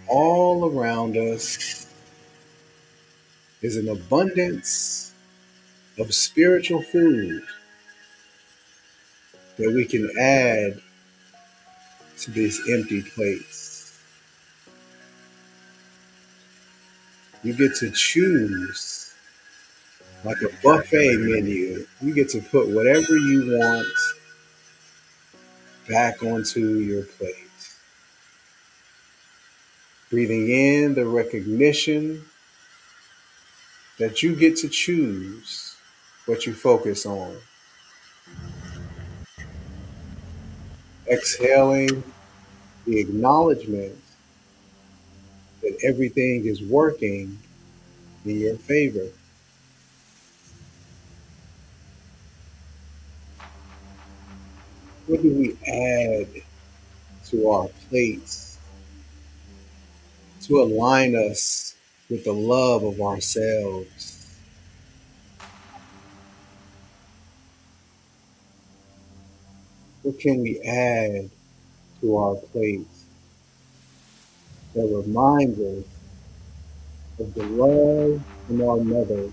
all around us is an abundance of spiritual food that we can add to these empty plates. You get to choose, like a buffet menu. You get to put whatever you want back onto your plate. Breathing in the recognition that you get to choose what you focus on. Exhaling the acknowledgement that everything is working in your favor. What do we add to our plates to align us with the love of ourselves? What can we add to our plates that reminds us of the love in our mother?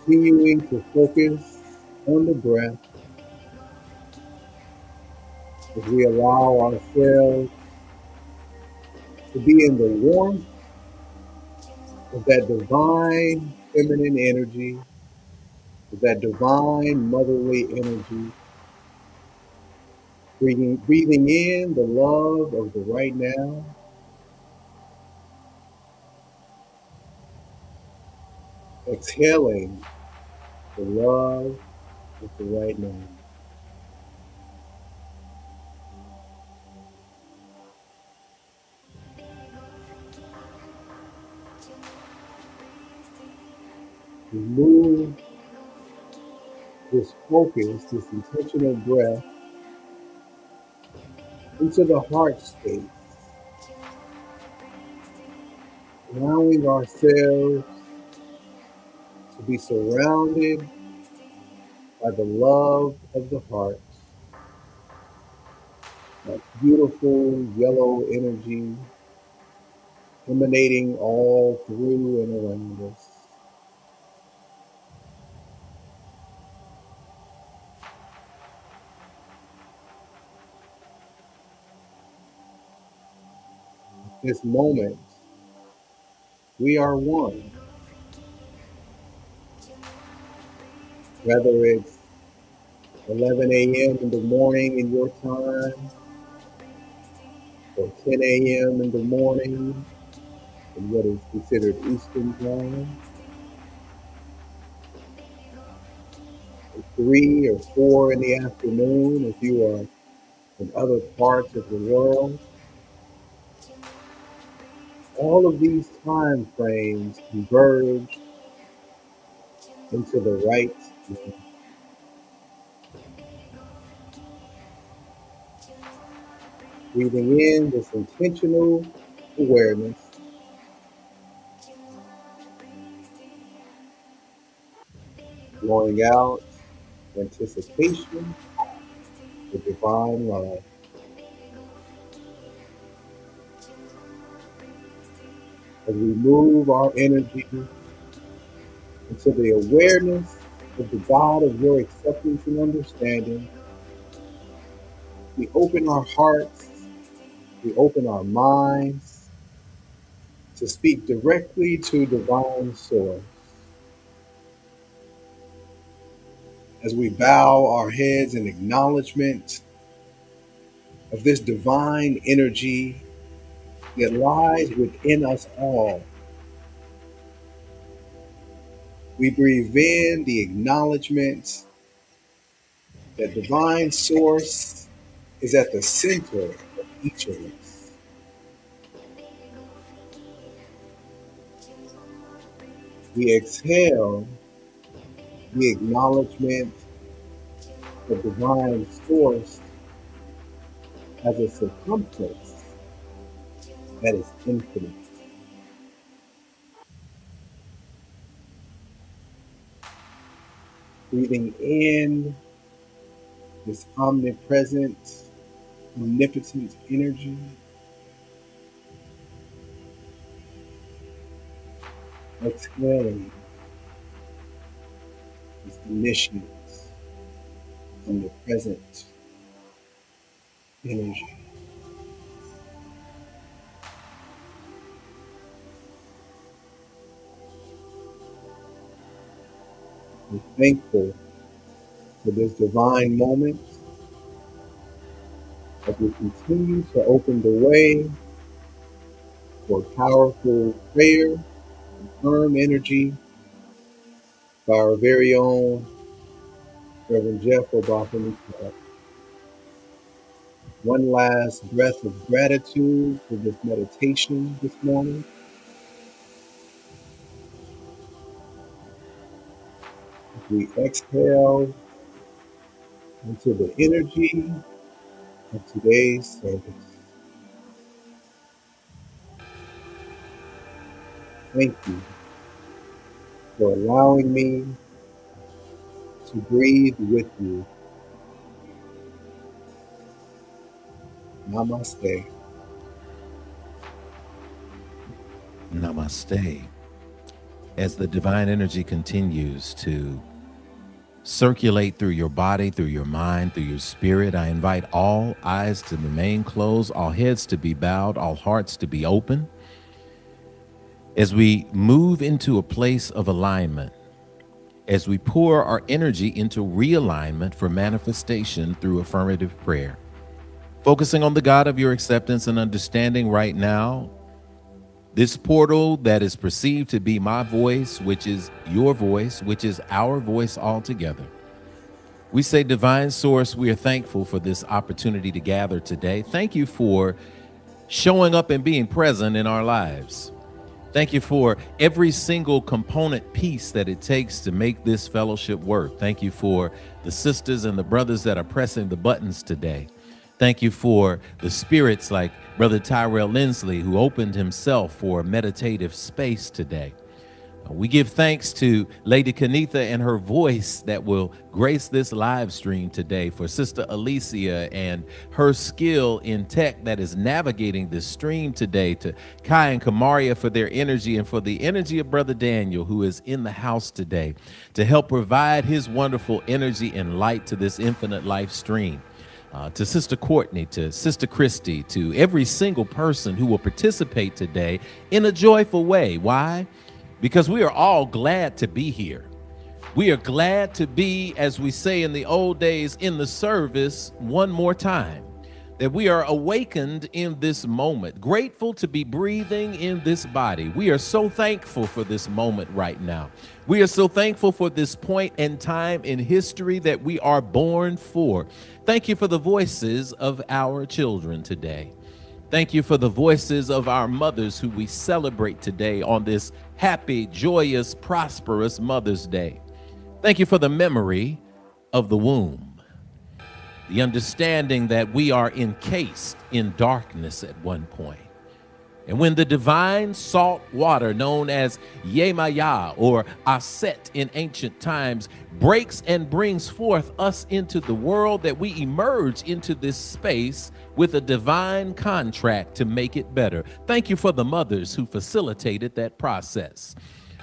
Continuing to focus on the breath as we allow ourselves to be in the warmth of that divine feminine energy, of that divine motherly energy, breathing in the love of the right now, exhaling the love of the right now. We move this focus, this intentional breath into the heart space, allowing ourselves to be surrounded by the love of the heart, that beautiful yellow energy emanating all through and around us. This moment, we are one. Whether it's 11 a.m. in the morning in your time, or 10 a.m. in the morning in what is considered Eastern time, or 3 or 4 in the afternoon if you are in other parts of the world. All of these time frames converge into the right moment. Breathing in this intentional awareness, blowing out anticipation for divine love. As we move our energy into the awareness of the God of your acceptance and understanding, we open our hearts, we open our minds to speak directly to divine source. As we bow our heads in acknowledgement of this divine energy that lies within us all, we breathe in the acknowledgement that divine source is at the center of each of us. We exhale the acknowledgement that divine source as a circumference that is infinite. Breathing in this omnipresent, omnipotent energy. Exhaling this omniscient, omnipresent energy. I'm thankful for this divine moment as we continue to open the way for powerful prayer and firm energy by our very own Reverend Jeff Obafemi. One last breath of gratitude for this meditation this morning. As we exhale into the energy of today's service. Thank you for allowing me to breathe with you. Namaste. Namaste. As the divine energy continues to circulate through your body, through your mind, through your spirit, I invite all eyes to remain closed, all heads to be bowed, all hearts to be open. As we move into a place of alignment, as we pour our energy into realignment for manifestation through affirmative prayer, focusing on the God of your acceptance and understanding right now, this portal that is perceived to be my voice, which is your voice, which is our voice altogether. We say, Divine Source, we are thankful for this opportunity to gather today. Thank you for showing up and being present in our lives. Thank you for every single component piece that it takes to make this fellowship work. Thank you for the sisters and the brothers that are pressing the buttons today. Thank you for the spirits like Brother Tyrell Lindsley, who opened himself for a meditative space today. We give thanks to Lady Kenitha and her voice that will grace this live stream today, for Sister Alicia and her skill in tech that is navigating this stream today, to Kai and Kamaria for their energy, and for the energy of Brother Daniel, who is in the house today to help provide his wonderful energy and light to this infinite life stream. To Sister Courtney, to Sister Christy, to every single person who will participate today in a joyful way. Why? Because we are all glad to be here. We are glad to be, as we say in the old days, in the service one more time. That we are awakened in this moment, grateful to be breathing in this body. We are so thankful for this moment right now. We are so thankful for this point in time in history that we are born for. Thank you for the voices of our children today. Thank you for the voices of our mothers who we celebrate today on this happy, joyous, prosperous Mother's Day. Thank you for the memory of the womb. The understanding that we are encased in darkness at one point. And when the divine salt water known as Yemaya or Aset in ancient times breaks and brings forth us into the world, that we emerge into this space with a divine contract to make it better. Thank you for the mothers who facilitated that process,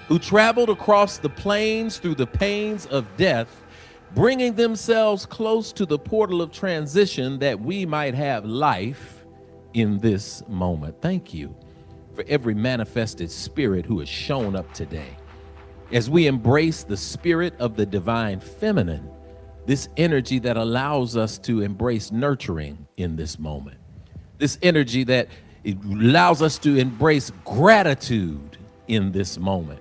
who traveled across the plains through the pains of death, bringing themselves close to the portal of transition that we might have life in this moment. Thank you for every manifested spirit who has shown up today. As we embrace the spirit of the divine feminine, this energy that allows us to embrace nurturing in this moment, this energy that allows us to embrace gratitude in this moment,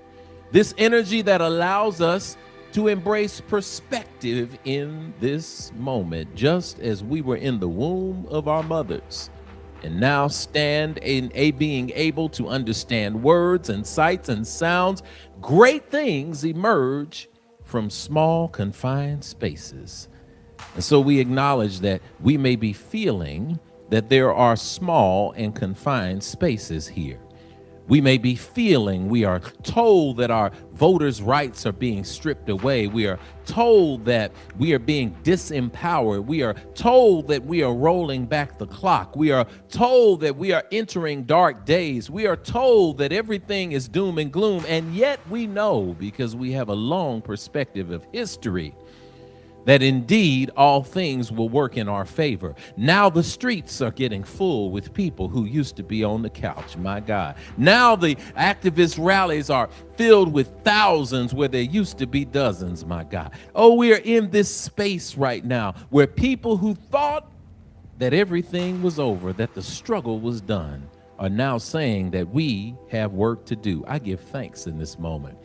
this energy that allows us to embrace perspective in this moment, just as we were in the womb of our mothers, and now stand in being able to understand words and sights and sounds. Great things emerge from small confined spaces. And so we acknowledge that we may be feeling that there are small and confined spaces here. We may be feeling, we are told that our voters' rights are being stripped away. We are told that we are being disempowered. We are told that we are rolling back the clock. We are told that we are entering dark days. We are told that everything is doom and gloom. And yet we know, because we have a long perspective of history, that indeed all things will work in our favor. Now the streets are getting full with people who used to be on the couch, my God. Now the activist rallies are filled with thousands where there used to be dozens, my God. Oh, we are in this space right now where people who thought that everything was over, that the struggle was done, are now saying that we have work to do. I give thanks in this moment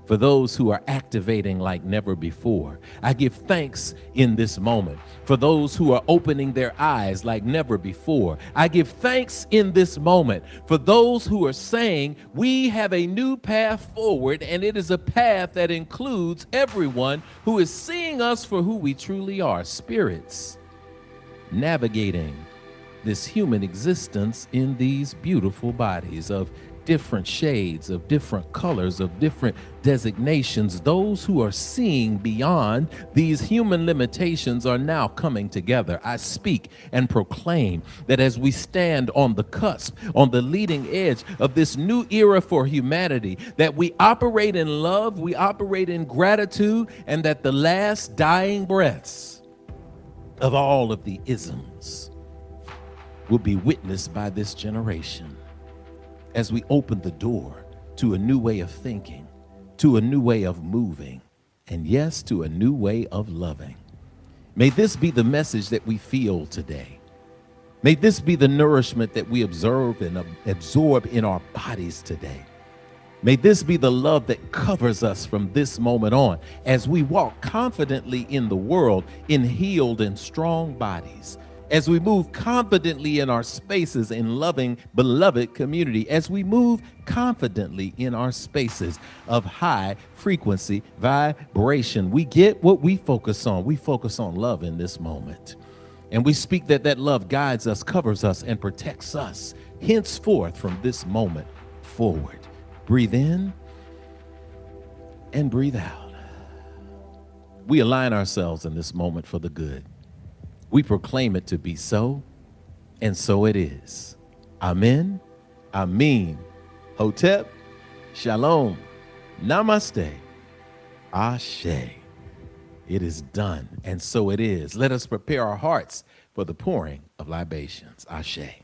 for those who are activating like never before. I give thanks in this moment for those who are opening their eyes like never before. I give thanks in this moment for those who are saying we have a new path forward, and it is a path that includes everyone who is seeing us for who we truly are, spirits navigating this human existence in these beautiful bodies of different shades, of different colors, of different designations. Those who are seeing beyond these human limitations are now coming together. I speak and proclaim that as we stand on the cusp, on the leading edge of this new era for humanity, that we operate in love, we operate in gratitude, and that the last dying breaths of all of the isms will be witnessed by this generation as we open the door to a new way of thinking, to a new way of moving, and yes, to a new way of loving. May this be the message that we feel today. May this be the nourishment that we observe and absorb in our bodies today. May this be the love that covers us from this moment on as we walk confidently in the world in healed and strong bodies, as we move confidently in our spaces in loving, beloved community, as we move confidently in our spaces of high frequency vibration. We get what we focus on. We focus on love in this moment. And we speak that that love guides us, covers us, and protects us henceforth from this moment forward. Breathe in and breathe out. We align ourselves in this moment for the good. We proclaim it to be so, and so it is. Amen, Amen, Hotep, Shalom, Namaste, Ashe. It is done, and so it is. Let us prepare our hearts for the pouring of libations. Ashe.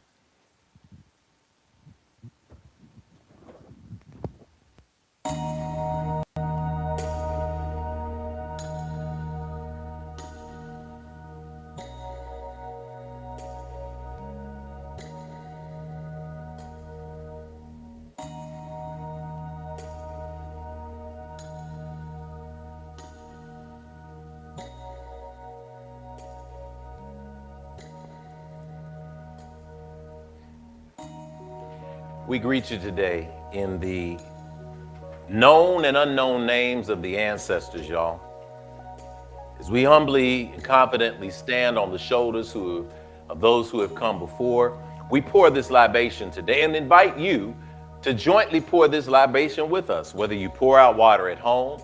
We greet you today in the known and unknown names of the ancestors, y'all. As we humbly and confidently stand on the shoulders of those who have come before, we pour this libation today and invite you to jointly pour this libation with us. Whether you pour out water at home,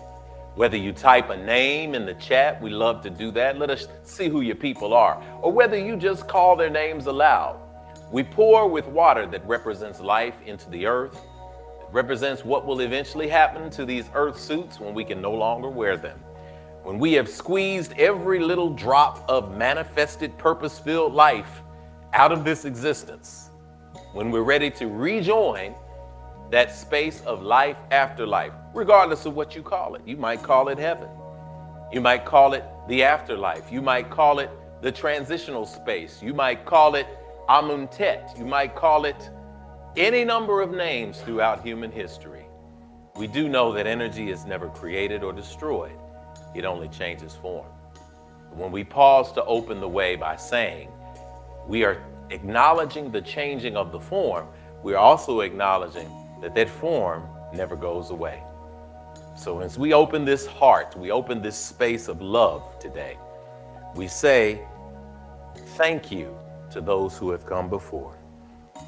whether you type a name in the chat, we love to do that. Let us see who your people are. Or whether you just call their names aloud. We pour with water that represents life into the earth. It represents what will eventually happen to these earth suits when we can no longer wear them. When we have squeezed every little drop of manifested purpose-filled life out of this existence. When we're ready to rejoin that space of life after life, regardless of what you call it. You might call it heaven. You might call it the afterlife. You might call it the transitional space. You might call it Amuntet. You might call it any number of names throughout human history. We do know that energy is never created or destroyed. It only changes form. When we pause to open the way by saying we are acknowledging the changing of the form, we're also acknowledging that that form never goes away. So as we open this heart, we open this space of love today, we say, thank you to those who have come before.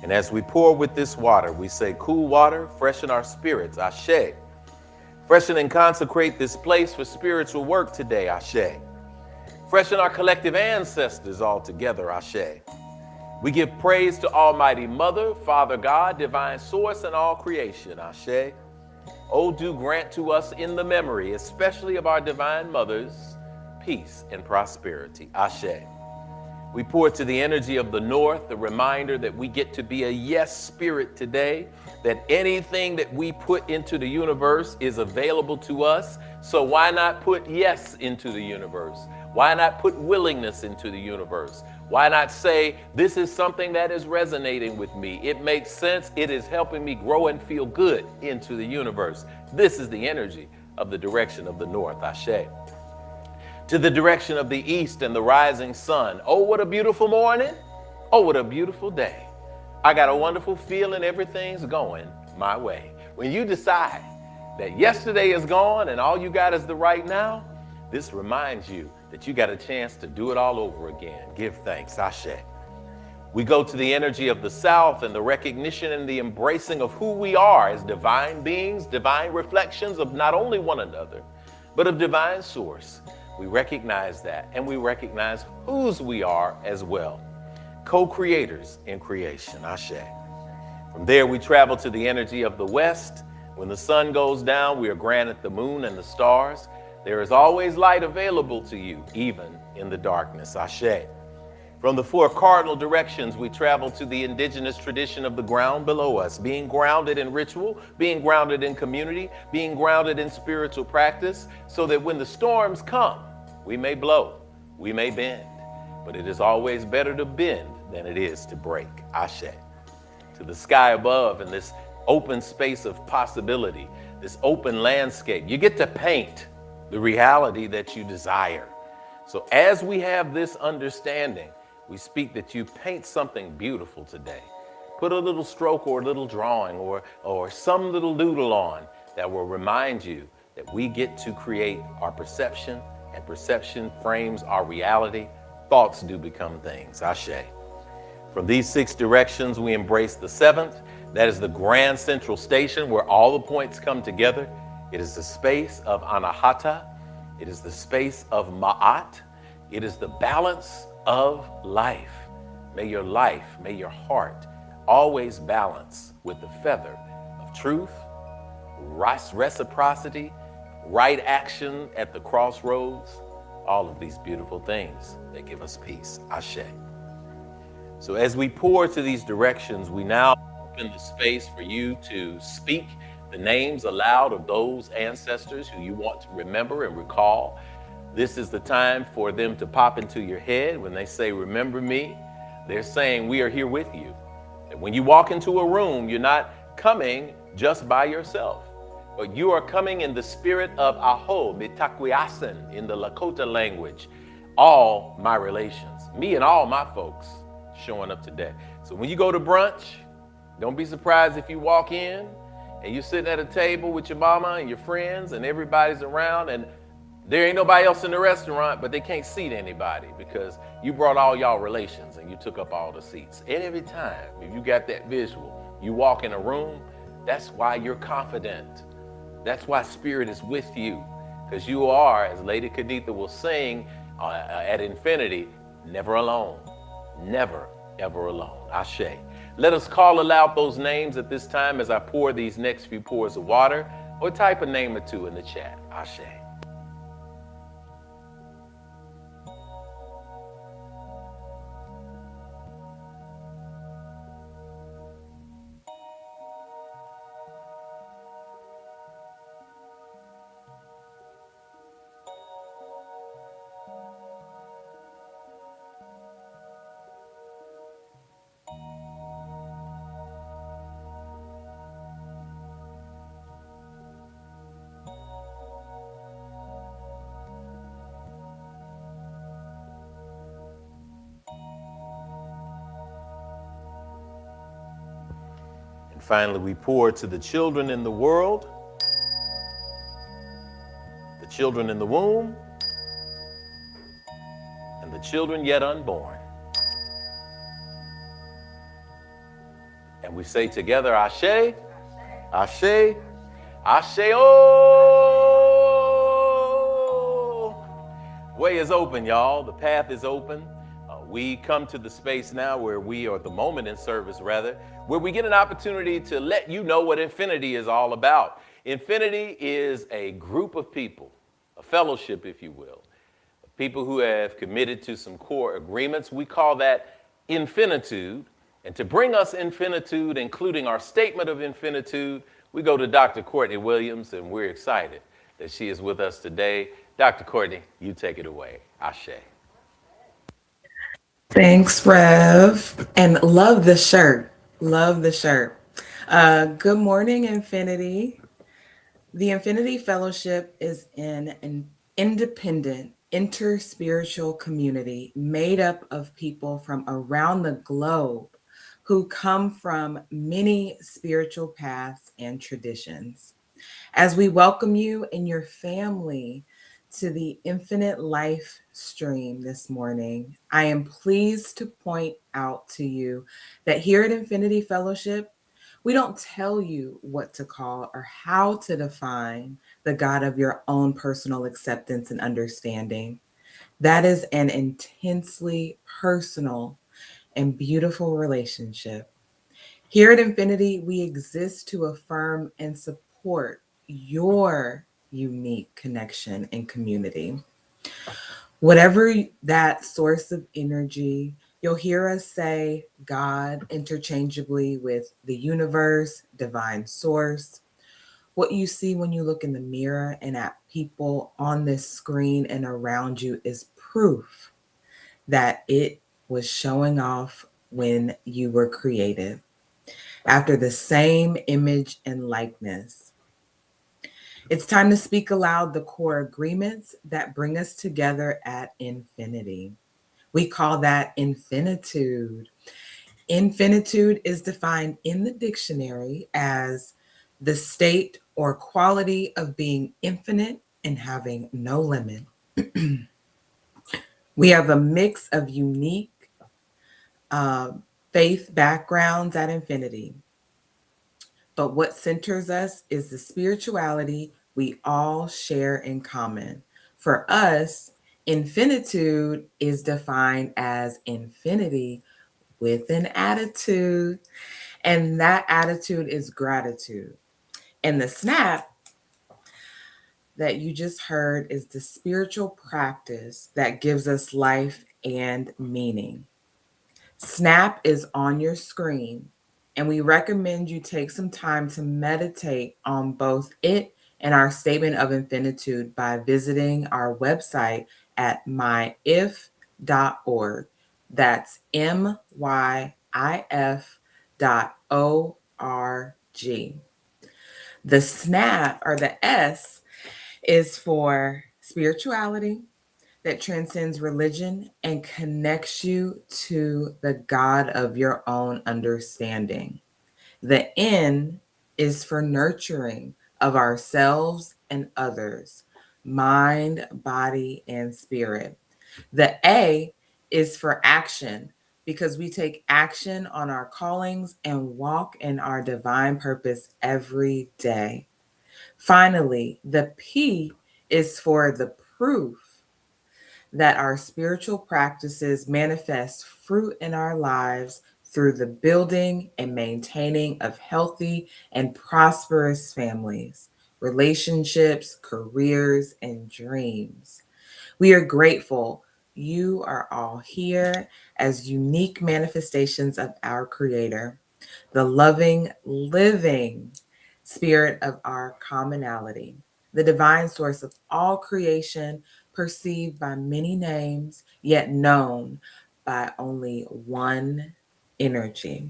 And as we pour with this water, we say, cool water, freshen our spirits, ashe. Freshen and consecrate this place for spiritual work today, ashe. Freshen our collective ancestors all together, ashe. We give praise to Almighty Mother, Father God, Divine Source, and all creation, ashe. Oh, do grant to us in the memory, especially of our Divine Mothers, peace and prosperity, ashe. We pour to the energy of the North, the reminder that we get to be a yes spirit today, that anything that we put into the universe is available to us. So why not put yes into the universe? Why not put willingness into the universe? Why not say, this is something that is resonating with me. It makes sense. It is helping me grow and feel good into the universe. This is the energy of the direction of the North, ashe. To the direction of the east and the rising sun. Oh, what a beautiful morning. Oh, what a beautiful day. I got a wonderful feeling everything's going my way. When you decide that yesterday is gone and all you got is the right now, this reminds you that you got a chance to do it all over again. Give thanks, ashe. We go to the energy of the south and the recognition and the embracing of who we are as divine beings, divine reflections of not only one another, but of divine source. We recognize that, and we recognize whose we are as well. Co-creators in creation, ashe. From there, we travel to the energy of the west. When the sun goes down, we are granted the moon and the stars. There is always light available to you, even in the darkness, ashe. From the four cardinal directions, we travel to the indigenous tradition of the ground below us, being grounded in ritual, being grounded in community, being grounded in spiritual practice, so that when the storms come, we may blow, we may bend, but it is always better to bend than it is to break, ashe. To the sky above and this open space of possibility, this open landscape, you get to paint the reality that you desire. So as we have this understanding, we speak that you paint something beautiful today. Put a little stroke or a little drawing or some little doodle on that will remind you that we get to create our perception, and perception frames our reality. Thoughts do become things, ashe. From these six directions, we embrace the seventh. That is the grand central station where all the points come together. It is the space of anahata. It is the space of ma'at. It is the balance of life. May your life, may your heart always balance with the feather of truth, reciprocity, right action at the crossroads, all of these beautiful things that give us peace, ashe. So as we pour to these directions, we now open the space for you to speak the names aloud of those ancestors who you want to remember and recall. This is the time for them to pop into your head. When they say, remember me, they're saying, we are here with you. And when you walk into a room, you're not coming just by yourself, but you are coming in the spirit of Aho, Mitakwiasen in the Lakota language, all my relations, me and all my folks showing up today. So when you go to brunch, don't be surprised if you walk in and you're sitting at a table with your mama and your friends and everybody's around and there ain't nobody else in the restaurant, but they can't seat anybody because you brought all y'all relations and you took up all the seats. And every time, if you got that visual, you walk in a room, that's why you're confident. That's why spirit is with you, because you are, as Lady Kaditha will sing at infinity, never alone, never, ever alone. Ashe. Let us call aloud those names at this time as I pour these next few pours of water, or type a name or two in the chat. Ashe. Finally, we pour to the children in the world, the children in the womb, and the children yet unborn. And we say together, Ashe, Ashe, Ashe. Oh, way is open, y'all. The path is open. We come to the space now where we are at the moment in service, rather, where we get an opportunity to let you know what infinity is all about. Infinity is a group of people, a fellowship, if you will, people who have committed to some core agreements. We call that infinitude. And to bring us infinitude, including our statement of infinitude, we go to Dr. Courtney Williams, and we're excited that she is with us today. Dr. Courtney, you take it away. Ashe. Thanks, Rev. And love the shirt. Love the shirt. Good morning, Infinity. The Infinity Fellowship is an independent, interspiritual community made up of people from around the globe who come from many spiritual paths and traditions. As we welcome you and your family to the Infinite Life stream this morning, I am pleased to point out to you that here at Infinity Fellowship, we don't tell you what to call or how to define the God of your own personal acceptance and understanding. That is an intensely personal and beautiful relationship. Here at Infinity, we exist to affirm and support your unique connection and community. Whatever that source of energy, you'll hear us say God interchangeably with the universe, divine source. What you see when you look in the mirror and at people on this screen and around you is proof that it was showing off when you were created after the same image and likeness. It's time to speak aloud the core agreements that bring us together at infinity. We call that infinitude. Infinitude is defined in the dictionary as the state or quality of being infinite and having no limit. We have a mix of unique uh, faith backgrounds at infinity. But what centers us is the spirituality we all share in common. For us, infinitude is defined as infinity with an attitude, and that attitude is gratitude. And the snap that you just heard is the spiritual practice that gives us life and meaning. Snap is on your screen, and we recommend you take some time to meditate on both it and our statement of infinitude by visiting our website at myif.org. That's myif.org. The snap or the S is for spirituality that transcends religion and connects you to the God of your own understanding. The N is for nurturing of ourselves and others, mind, body, and spirit. The A is for action because we take action on our callings and walk in our divine purpose every day. Finally, the P is for the proof that our spiritual practices manifest fruit in our lives through the building and maintaining of healthy and prosperous families, relationships, careers, and dreams. We are grateful you are all here as unique manifestations of our Creator, the loving, living spirit of our commonality, the divine source of all creation, perceived by many names, yet known by only one energy.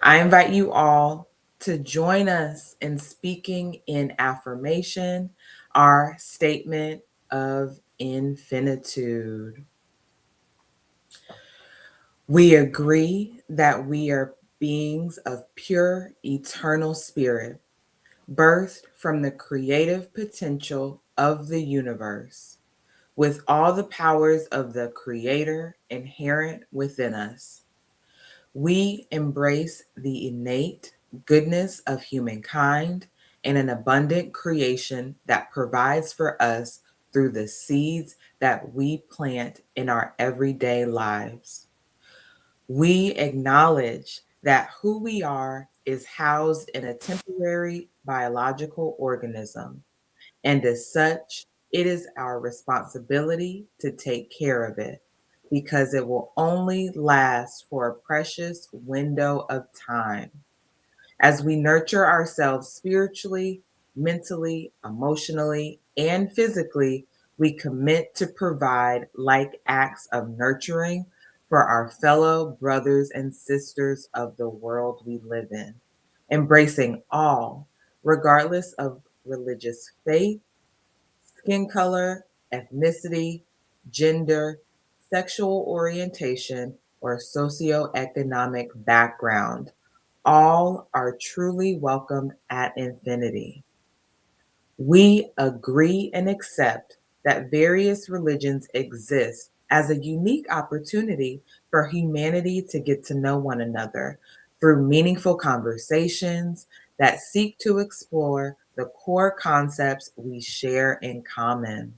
I invite you all to join us in speaking in affirmation, our statement of infinitude. We agree that we are beings of pure, eternal spirit, birthed from the creative potential of the universe, with all the powers of the Creator inherent within us. We embrace the innate goodness of humankind and an abundant creation that provides for us through the seeds that we plant in our everyday lives. We acknowledge that who we are is housed in a temporary biological organism, and as such, it is our responsibility to take care of it because it will only last for a precious window of time. As we nurture ourselves spiritually, mentally, emotionally, and physically, we commit to provide like acts of nurturing for our fellow brothers and sisters of the world we live in, embracing all, regardless of religious faith, skin color, ethnicity, gender, sexual orientation, or socioeconomic background. All are truly welcome at infinity. We agree and accept that various religions exist as a unique opportunity for humanity to get to know one another through meaningful conversations that seek to explore the core concepts we share in common.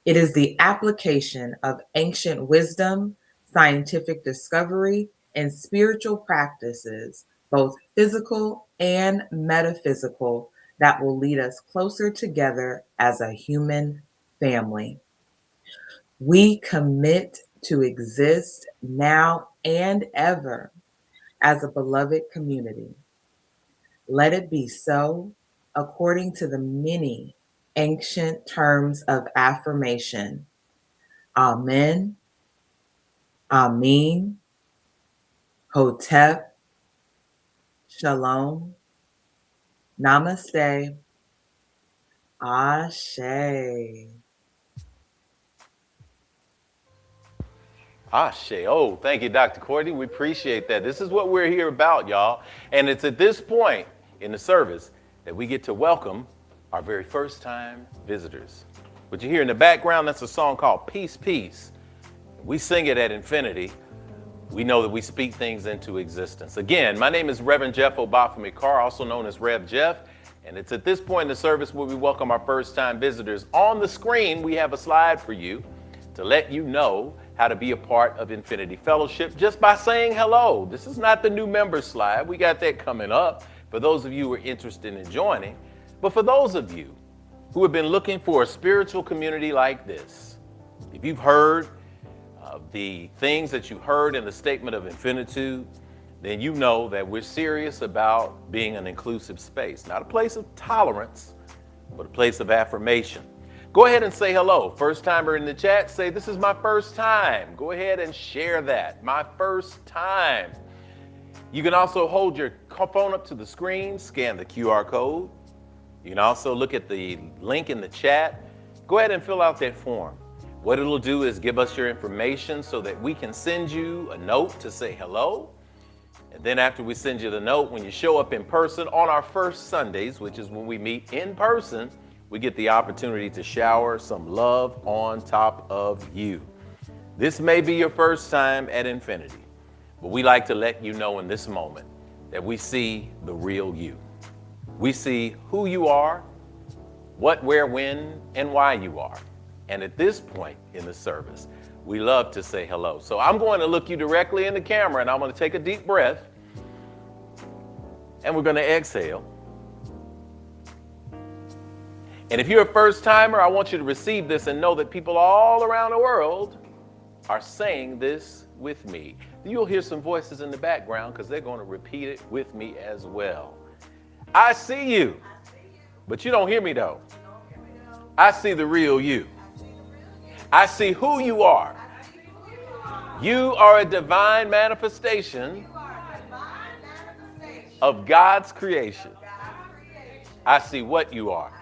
It is the application of ancient wisdom, scientific discovery, and spiritual practices, both physical and metaphysical, that will lead us closer together as a human family. We commit to exist now and ever as a beloved community. Let it be so, according to the many ancient terms of affirmation. Amen, Amin, Hotep, Shalom, Namaste, Ashe. Ashe. Oh, thank you, Dr. Courtney. We appreciate that. This is what we're here about, y'all. And it's at this point in the service that we get to welcome our very first time visitors. What you hear in the background, that's a song called Peace, Peace. We sing it at infinity. We know that we speak things into existence. Again, my name is Reverend Jeff Obafemi Carr, also known as Rev Jeff. And it's at this point in the service where we welcome our first time visitors. On the screen, we have a slide for you to let you know how to be a part of Infinity Fellowship just by saying hello. This is not the new member slide. We got that coming up for those of you who are interested in joining. But for those of you who have been looking for a spiritual community like this, if you've heard the things that you heard in the statement of infinitude, then you know that we're serious about being an inclusive space, not a place of tolerance, but a place of affirmation. Go ahead and say hello. First timer in the chat, say, this is my first time. Go ahead and share that. My first time. You can also hold your phone up to the screen, scan the QR code. You can also look at the link in the chat. Go ahead and fill out that form. What it'll do is give us your information so that we can send you a note to say hello. And then after we send you the note, when you show up in person on our first Sundays, which is when we meet in person, we get the opportunity to shower some love on top of you. This may be your first time at Infinity, but we like to let you know in this moment that we see the real you. We see who you are, what, where, when, and why you are. And at this point in the service, we love to say hello. So I'm going to look you directly in the camera, and I'm going to take a deep breath, and we're going to exhale. And if you're a first timer, I want you to receive this and know that people all around the world are saying this with me. You'll hear some voices in the background because they're going to repeat it with me as well. I see you, but you don't hear me though. I see the real you. I see who you are. You are a divine manifestation of God's creation. I see what you are.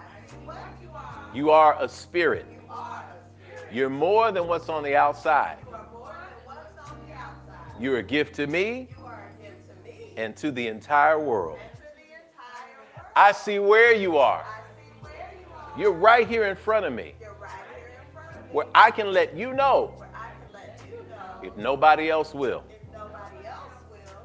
You are a spirit. You're more than what's on the outside. You're a gift to me and to the entire world. I see where you are. You're right here in front of me, where I can let you know if nobody else will.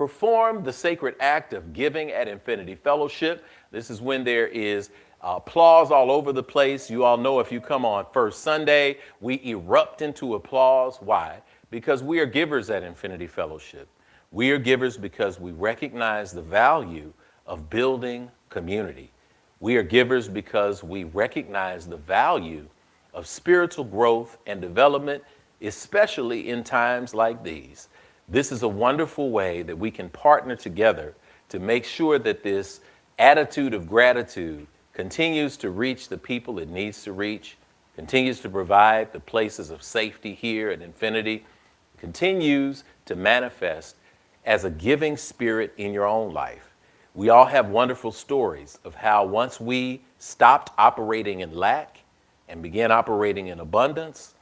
perform the sacred act of giving at Infinity Fellowship. This is when there is applause all over the place. You all know if you come on first Sunday, we erupt into applause. Why? Because we are givers at Infinity Fellowship. We are givers because we recognize the value of building community. We are givers because we recognize the value of spiritual growth and development, especially in times like these. This is a wonderful way that we can partner together to make sure that this attitude of gratitude continues to reach the people it needs to reach, continues to provide the places of safety here at Infinity, continues to manifest as a giving spirit in your own life. We all have wonderful stories of how once we stopped operating in lack and began operating in abundance,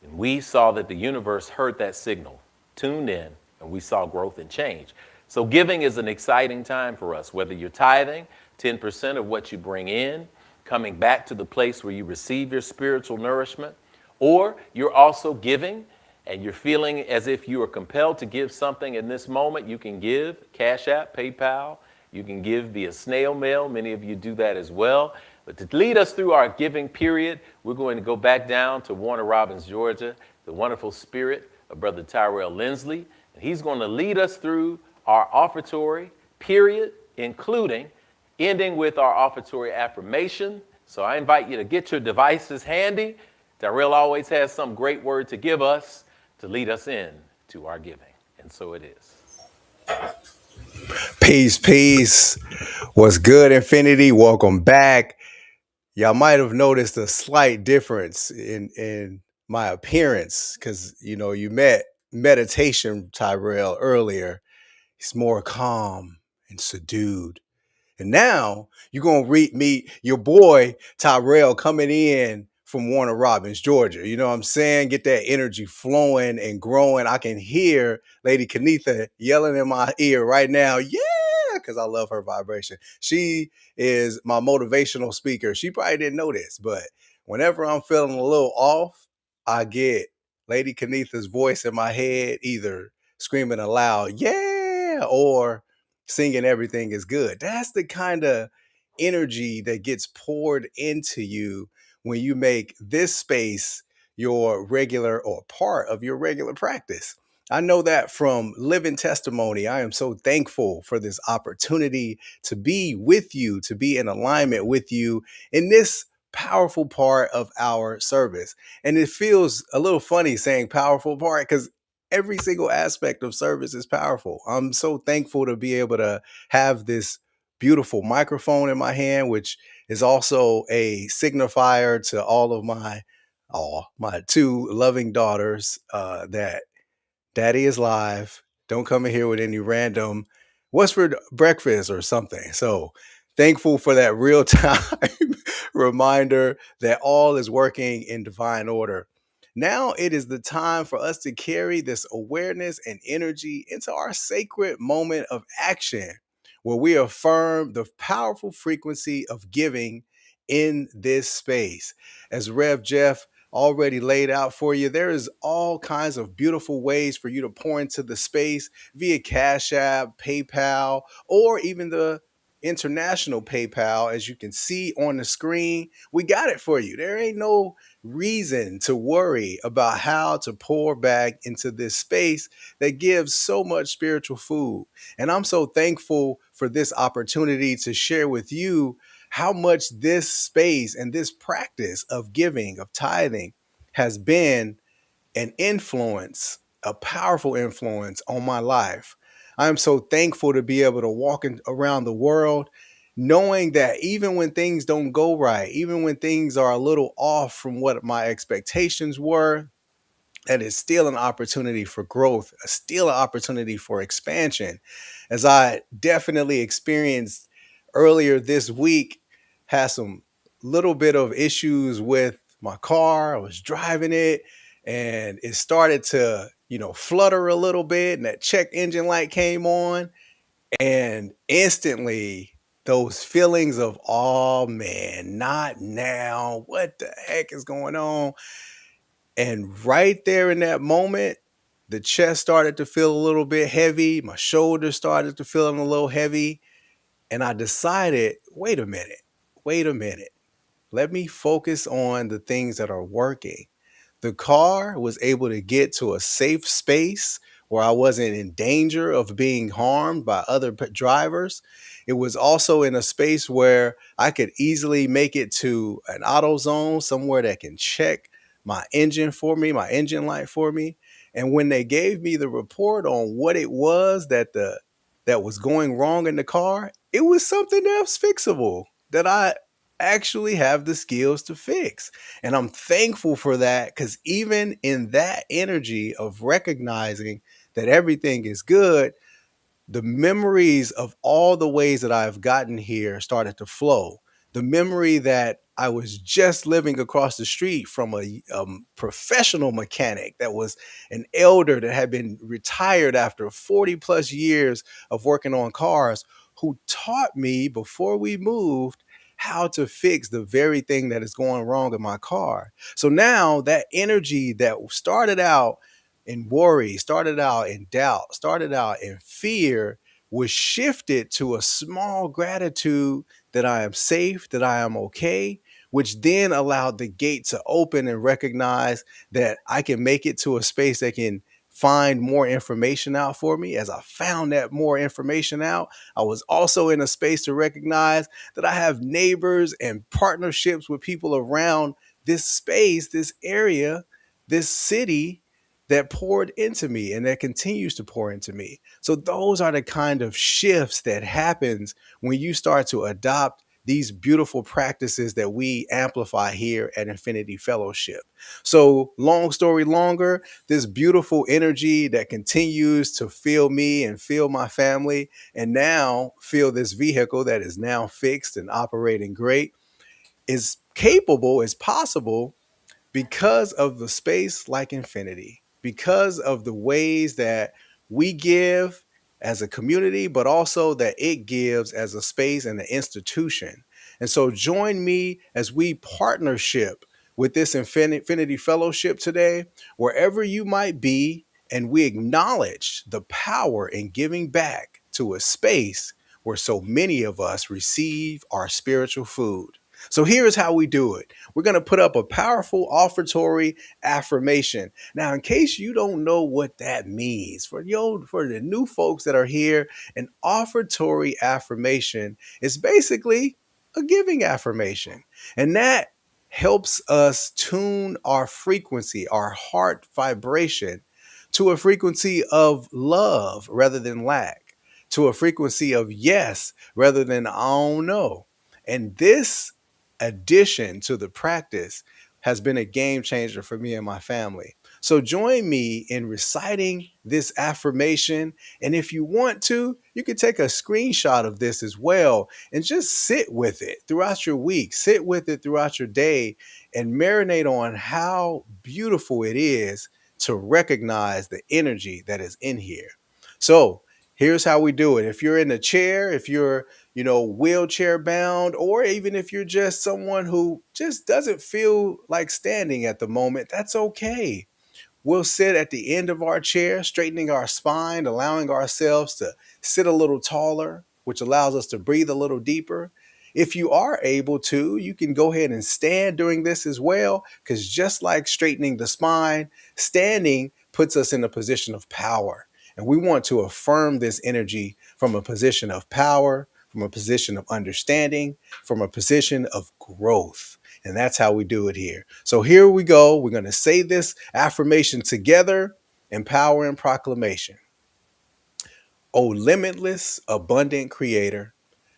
and we saw that the universe heard that signal, tuned in, and we saw growth and change. So giving is an exciting time for us, whether you're tithing 10% of what you bring in, coming back to the place where you receive your spiritual nourishment, or you're also giving and you're feeling as if you are compelled to give something in this moment. You can give Cash App, PayPal. You can give via snail mail. Many of you do that as well. But to lead us through our giving period, we're going to go back down to Warner Robins, Georgia, the wonderful spirit of Brother Tyrell Lindsley. And he's going to lead us through our offertory period, including ending with our offertory affirmation. So I invite you to get your devices handy. Tyrell always has some great word to give us to lead us in to our giving. And so it is. Peace. What's good, Infinity? Welcome back. Y'all might have noticed a slight difference in my appearance because, you met meditation Tyrell earlier. He's more calm and subdued. And now you're going to meet your boy Tyrell coming in from Warner Robins, Georgia. You know what I'm saying? Get that energy flowing and growing. I can hear Lady Kenitha yelling in my ear right now. Yeah, because I love her vibration. She is my motivational speaker. She probably didn't know this, but whenever I'm feeling a little off, I get Lady Kenitha's voice in my head, either screaming aloud, yeah, or singing everything is good. That's the kind of energy that gets poured into you when you make this space your regular or part of your regular practice. I know that from living testimony. I am so thankful for this opportunity to be with you, to be in alignment with you in this powerful part of our service. And it feels a little funny saying powerful part because every single aspect of service is powerful. I'm so thankful to be able to have this beautiful microphone in my hand, which is also a signifier to all of my two loving daughters that Daddy is live. Don't come in here with any random what's for breakfast or something. So thankful for that real time reminder that all is working in divine order. Now it is the time for us to carry this awareness and energy into our sacred moment of action, where we affirm the powerful frequency of giving in this space. As Rev Jeff already laid out for you, there is all kinds of beautiful ways for you to pour into the space via Cash App, PayPal, or even the international PayPal. As you can see on the screen, we got it for you. There ain't no reason to worry about how to pour back into this space that gives so much spiritual food. And I'm so thankful for this opportunity to share with you how much this space and this practice of giving, of tithing, has been an influence, a powerful influence on my life. I am so thankful to be able to walk around the world knowing that even when things don't go right, even when things are a little off from what my expectations were, that is still an opportunity for growth, still an opportunity for expansion. As I definitely experienced earlier this week, had some little bit of issues with my car. I was driving it and it started to, flutter a little bit, and that check engine light came on, and instantly those feelings of, oh man, not now. What the heck is going on? And right there in that moment, the chest started to feel a little bit heavy, my shoulders started to feel a little heavy, and I decided, wait a minute. Let me focus on the things that are working. The car was able to get to a safe space where I wasn't in danger of being harmed by other drivers. It was also in a space where I could easily make it to an auto zone, somewhere that can check my engine for me, my engine light for me. And when they gave me the report on what it was that was going wrong in the car, it was something else fixable that I actually have the skills to fix. And I'm thankful for that, because even in that energy of recognizing that everything is good, the memories of all the ways that I've gotten here started to flow. The memory that I was just living across the street from a professional mechanic that was an elder that had been retired after 40 plus years of working on cars, who taught me before we moved how to fix the very thing that is going wrong in my car. So now that energy that started out in worry, started out in doubt, started out in fear, was shifted to a small gratitude that I am safe, that I am okay, which then allowed the gate to open and recognize that I can make it to a space that can find more information out for me. As I found that more information out, I was also in a space to recognize that I have neighbors and partnerships with people around this space, this area, this city, that poured into me and that continues to pour into me. So those are the kind of shifts that happens when you start to adopt these beautiful practices that we amplify here at Infinity Fellowship. So long story longer, this beautiful energy that continues to fill me and fill my family, and now fill this vehicle that is now fixed and operating great, is capable, is possible, because of the space like infinity, because of the ways that we give as a community, but also that it gives as a space and an institution. And so join me as we partnership with this Infinity Fellowship today, wherever you might be, and we acknowledge the power in giving back to a space where so many of us receive our spiritual food. So here's how we do it. We're going to put up a powerful offertory affirmation. Now, in case you don't know what that means, for the new folks that are here, an offertory affirmation is basically a giving affirmation. And that helps us tune our frequency, our heart vibration, to a frequency of love rather than lack, to a frequency of yes rather than I don't know. And this addition to the practice has been a game changer for me and my family. So join me in reciting this affirmation. And if you want to, you can take a screenshot of this as well and just sit with it throughout your week, sit with it throughout your day, and marinate on how beautiful it is to recognize the energy that is in here. So here's how we do it. If you're in a chair, if you're wheelchair bound, or even if you're just someone who just doesn't feel like standing at the moment, that's okay. We'll sit at the end of our chair, straightening our spine, allowing ourselves to sit a little taller, which allows us to breathe a little deeper. If you are able to, you can go ahead and stand during this as well, because just like straightening the spine, standing puts us in a position of power. And we want to affirm this energy from a position of power, from a position of understanding, from a position of growth. And that's how we do it here. So here we go. We're going to say this affirmation together in power and proclamation. O limitless, abundant creator,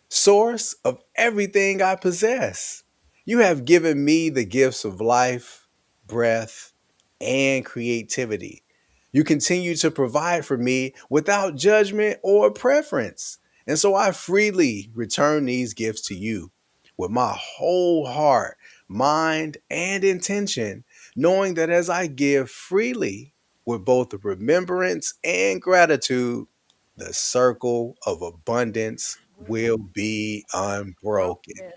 source of everything I possess, you have given me the gifts of life, breath, and creativity. You continue to provide for me without judgment or preference. And so I freely return these gifts to you with my whole heart, mind, and intention, knowing that as I give freely with both remembrance and gratitude, the circle of abundance will be unbroken.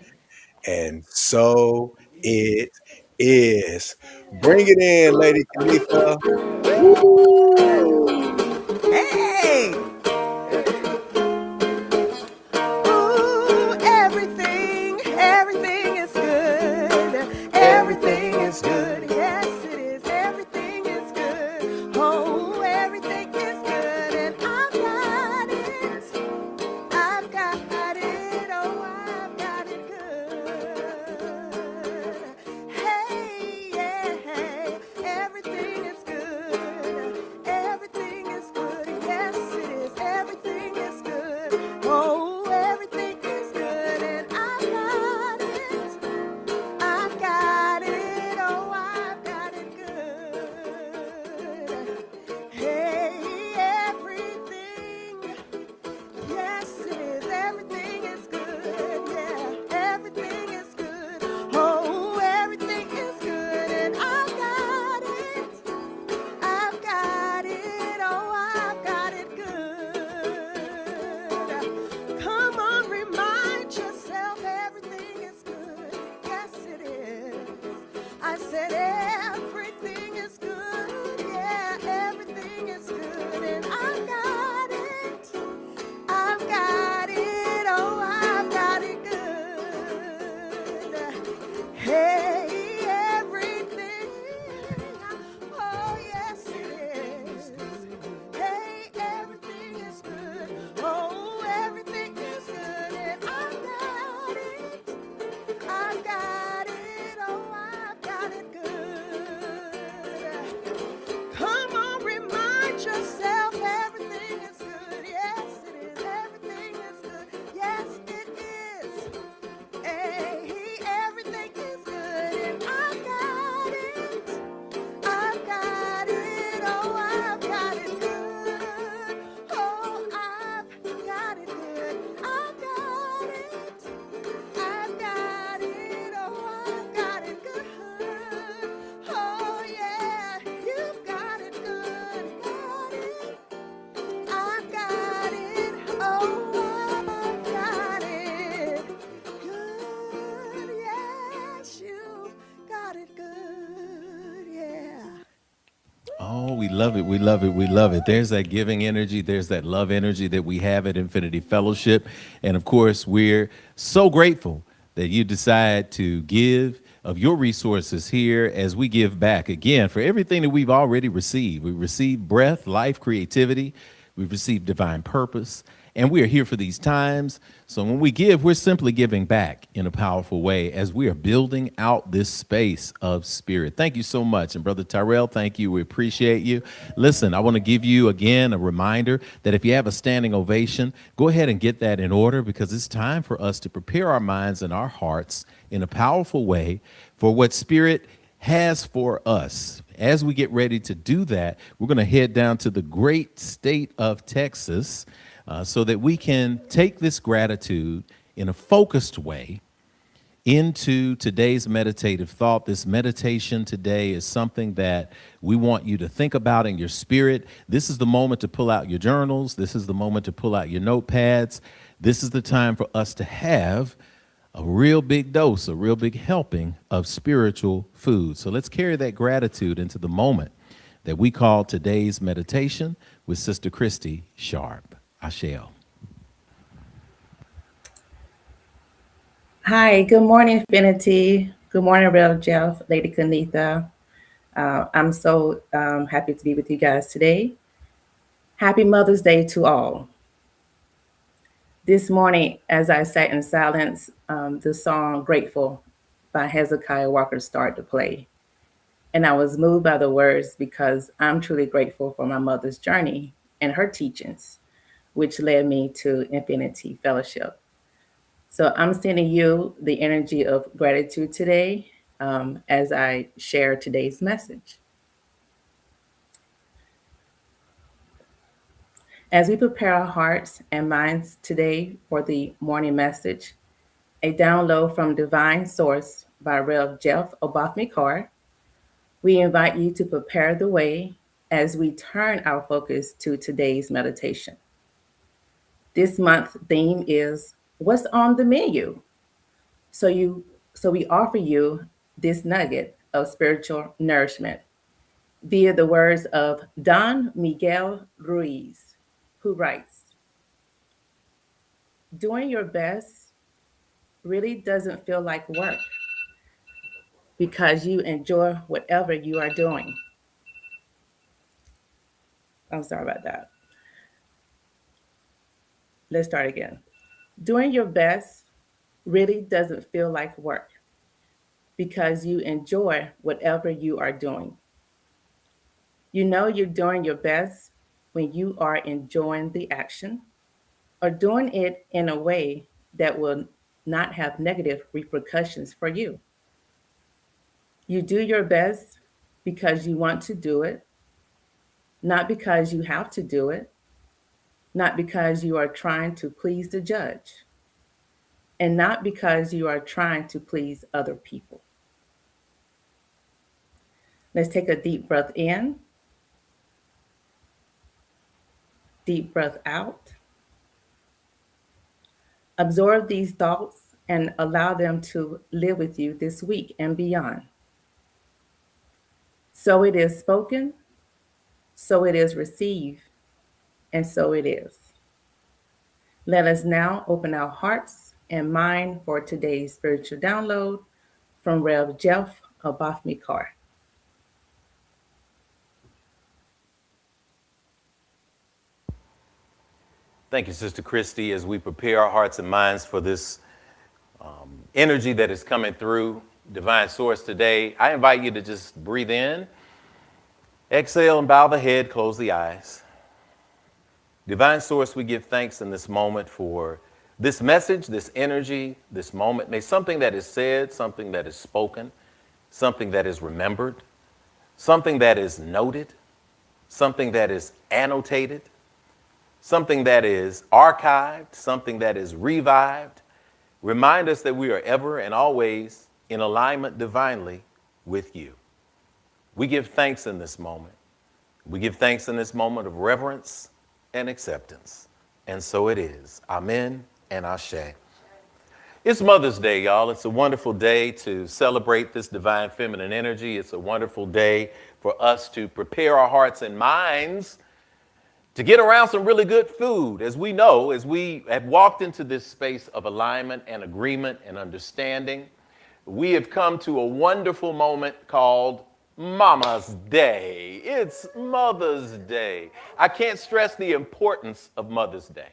And so it is. Bring it in, Lady Khalifa. Hey! Ooh, everything is good. Everything is good. Yes, it is. Everything is good. Oh, everything is good. And I've got it. I've got it. Oh, I've got it good. Hey, yeah, hey. Everything is good. Everything is good. Yes, it is. Everything is good. Oh, everything is good. And I've got it. I've got it. Oh, I've got it good. Hey, everything. Yes, it is. Everything is good. Yeah, everything is good. Oh, everything is good. And I've got it. I've got it. Oh, I've got it good. Come on, remind yourself everything is good. Yes, it is. I said everything is good. Yeah, everything is good. And I've got it. I've got it, oh, I've got it good. Hey, everything, oh, yes, it is. Hey, everything is good. Oh, everything is good. And I've got it. I've got it, oh, I've got it good. Come on, remind yourself everything is good. Yes, it is. Everything is good. Yes, it is. Hey, everything is good. And I've got it. I've got it. Oh, I've got it good. Oh, I've got it good. I've got it. I've got it. Oh, I've got it good. Oh, yeah. You've got it good. Got it. I've got it. Oh, I've got it good. Yes, you've got it good. Yeah. Oh, we love it. We love it. We love it. There's that giving energy. There's that love energy that we have at Infinity Fellowship. And of course, we're so grateful that you decide to give of your resources here as we give back again for everything that we've already received. We received breath, life, creativity. We've received divine purpose. And we are here for these times. So when we give, we're simply giving back in a powerful way as we are building out this space of spirit. Thank you so much. And Brother Tyrell, thank you. We appreciate you. Listen, I want to give you again a reminder that if you have a standing ovation, go ahead and get that in order because it's time for us to prepare our minds and our hearts in a powerful way for what Spirit has for us. As we get ready to do that, we're going to head down to the great state of Texas so that we can take this gratitude in a focused way into today's meditative thought. This meditation today is something that we want you to think about in your spirit. This is the moment to pull out your journals. This is the moment to pull out your notepads. This is the time for us to have a real big dose, a real big helping of spiritual food. So let's carry that gratitude into the moment that we call today's meditation with Sister Christy Sharp. Asheo. Hi, good morning, Infinity. Good morning, Real Jeff, Lady Kanitha. I'm so happy to be with you guys today. Happy Mother's Day to all. This morning, as I sat in silence, the song Grateful by Hezekiah Walker started to play. And I was moved by the words because I'm truly grateful for my mother's journey and her teachings, which led me to Infinity Fellowship. So I'm sending you the energy of gratitude today as I share today's message. As we prepare our hearts and minds today for the morning message, a download from Divine Source by Rev. Jeff Obafemi Carr, we invite you to prepare the way as we turn our focus to today's meditation. This month's theme is What's on the Menu? So we offer you this nugget of Spiritual Nourishment via the words of Don Miguel Ruiz, who writes, "Doing your best really doesn't feel like work because you enjoy whatever you are doing." I'm sorry about that. Let's start again. Doing your best really doesn't feel like work because you enjoy whatever you are doing. You know you're doing your best when you are enjoying the action or doing it in a way that will not have negative repercussions for you. You do your best because you want to do it, not because you have to do it, not because you are trying to please the judge, and not because you are trying to please other people. Let's take a deep breath in, deep breath out. Absorb these thoughts and allow them to live with you this week and beyond. So it is spoken, so it is received, and so it is. Let us now open our hearts and mind for today's spiritual download from Rev Jeff Obafemi Carr. Thank you, Sister Christy, as we prepare our hearts and minds for this energy that is coming through Divine Source today. I invite you to just breathe in, exhale, and bow the head, close the eyes. Divine Source, we give thanks in this moment for this message, this energy, this moment. May something that is said, something that is spoken, something that is remembered, something that is noted, something that is annotated, something that is archived, something that is revived, remind us that we are ever and always in alignment divinely with you. We give thanks in this moment. We give thanks in this moment of reverence and acceptance. And so it is. Amen and Ashe. It's Mother's Day, y'all. It's a wonderful day to celebrate this divine feminine energy. It's a wonderful day for us to prepare our hearts and minds to get around some really good food. As we know, as we have walked into this space of alignment and agreement and understanding, we have come to a wonderful moment called Mama's Day. It's Mother's Day. I can't stress the importance of Mother's Day.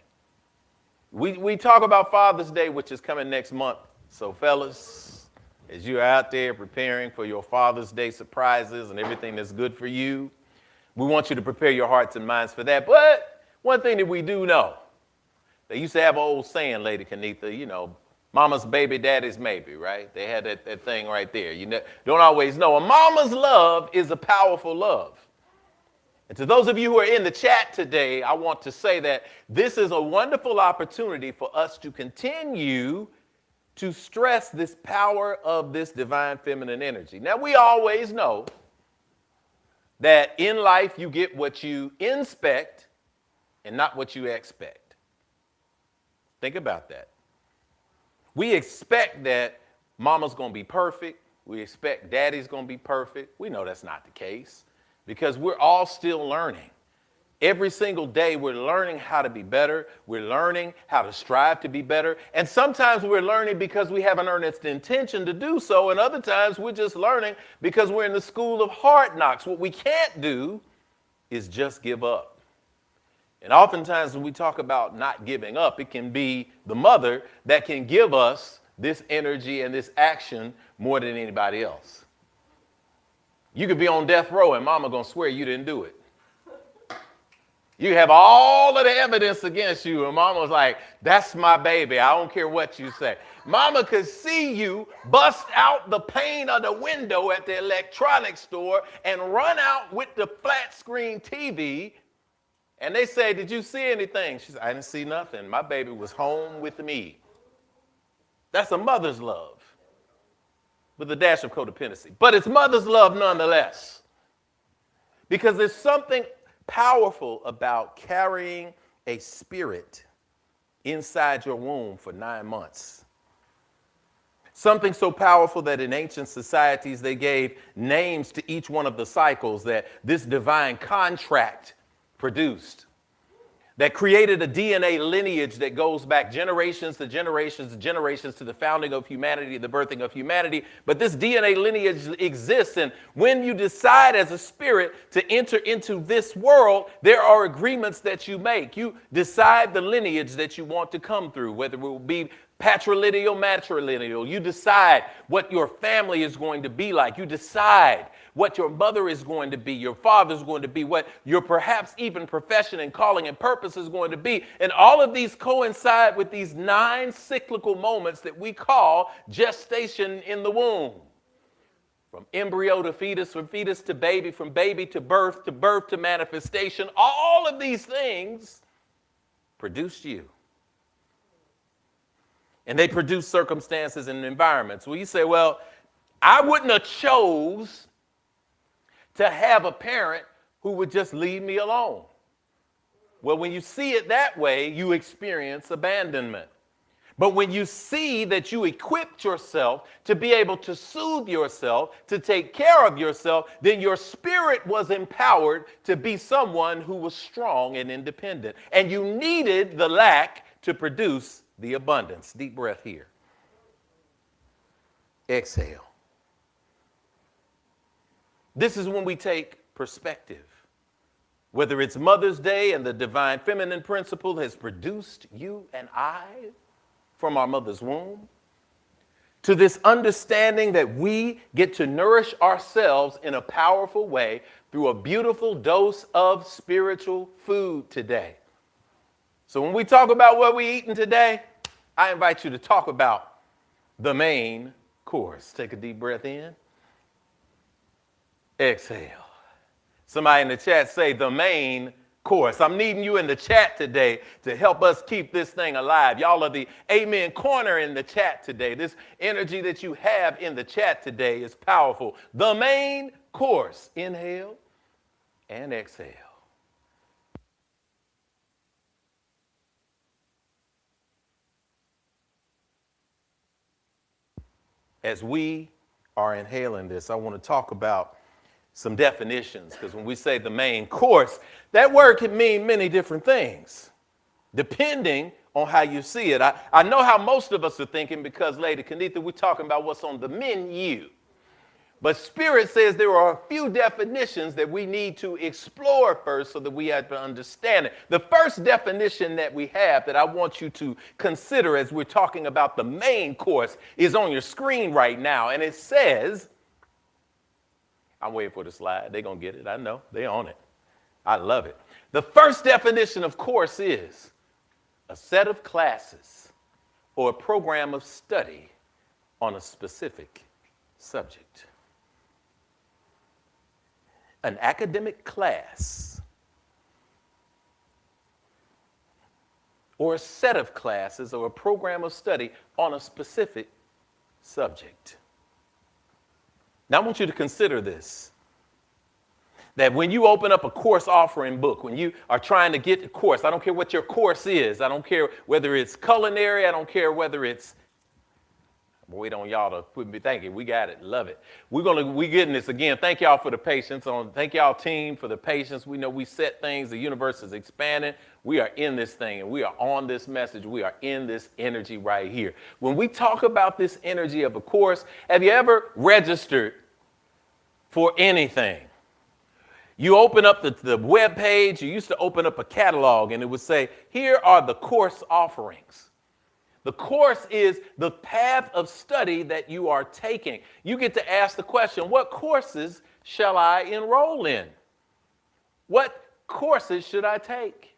We talk about Father's Day, which is coming next month. So fellas, as you're out there preparing for your Father's Day surprises and everything that's good for you, we want you to prepare your hearts and minds for that. But one thing that we do know, they used to have an old saying, Lady Kanitha, you know, mama's baby, daddy's maybe, right? They had that thing right there. You don't always know. A mama's love is a powerful love. And to those of you who are in the chat today, I want to say that this is a wonderful opportunity for us to continue to stress this power of this divine feminine energy. Now, we always know that in life you get what you inspect and not what you expect. Think about that. We expect that mama's going to be perfect. We expect daddy's going to be perfect. We know that's not the case because we're all still learning. Every single day we're learning how to be better. We're learning how to strive to be better. And sometimes we're learning because we have an earnest intention to do so. And other times we're just learning because we're in the school of hard knocks. What we can't do is just give up. And oftentimes when we talk about not giving up, it can be the mother that can give us this energy and this action more than anybody else. You could be on death row and mama gonna swear you didn't do it. You have all of the evidence against you, and mama was like, that's my baby. I don't care what you say. Mama could see you bust out the pane of the window at the electronics store and run out with the flat screen TV. And they say, did you see anything? She said, I didn't see nothing. My baby was home with me. That's a mother's love with a dash of codependency. But it's mother's love nonetheless. Because there's something powerful about carrying a spirit inside your womb for 9 months. Something so powerful that in ancient societies they gave names to each one of the cycles that this divine contract produced, that created a DNA lineage that goes back generations to generations to generations to the founding of humanity, the birthing of humanity. But this DNA lineage exists, and when you decide as a spirit to enter into this world, there are agreements that you make. You decide the lineage that you want to come through, whether it will be patrilineal, matrilineal. You decide what your family is going to be like. You decide what your mother is going to be, your father is going to be, what your perhaps even profession and calling and purpose is going to be. And all of these coincide with these 9 cyclical moments that we call gestation in the womb. From embryo to fetus, from fetus to baby, from baby to birth to manifestation. All of these things produced you. And they produce circumstances and environments. Well, you say, well, I wouldn't have chose to have a parent who would just leave me alone. Well, when you see it that way, you experience abandonment. But when you see that you equipped yourself to be able to soothe yourself, to take care of yourself, then your spirit was empowered to be someone who was strong and independent. And you needed the lack to produce the abundance. Deep breath here. Exhale. This is when we take perspective. Whether it's Mother's Day and the divine feminine principle has produced you and I from our mother's womb, to this understanding that we get to nourish ourselves in a powerful way through a beautiful dose of spiritual food today. So when we talk about what we're eating today, I invite you to talk about the main course. Take a deep breath in. Exhale. Somebody in the chat say the main course. I'm needing you in the chat today to help us keep this thing alive. Y'all are the amen corner in the chat today. This energy that you have in the chat today is powerful. The main course. Inhale and exhale. As we are inhaling this, I want to talk about some definitions, because when we say the main course, that word can mean many different things, depending on how you see it. I know how most of us are thinking, because, Lady Kanitha, we're talking about what's on the menu. But Spirit says there are a few definitions that we need to explore first so that we have to understand it. The first definition that we have that I want you to consider as we're talking about the main course is on your screen right now. And it says, I'm waiting for the slide. They're going to get it. I know. They're on it. I love it. The first definition of course is a set of classes or a program of study on a specific subject. An academic class or a set of classes or a program of study on a specific subject. Now I want you to consider this, that when you open up a course offering book, when you are trying to get the course, I don't care what your course is, I don't care whether it's culinary, I don't care whether it's, wait on y'all to put me, thank you, we got it, love it. We getting this again. Thank y'all for the patience. Thank y'all team for the patience. We know we set things, the universe is expanding. We are in this thing and we are on this message. We are in this energy right here. When we talk about this energy of a course, have you ever registered for anything? You open up the web page, you used to open up a catalog and it would say, here are the course offerings. The course is the path of study that you are taking. You get to ask the question, what courses shall I enroll in? What courses should I take?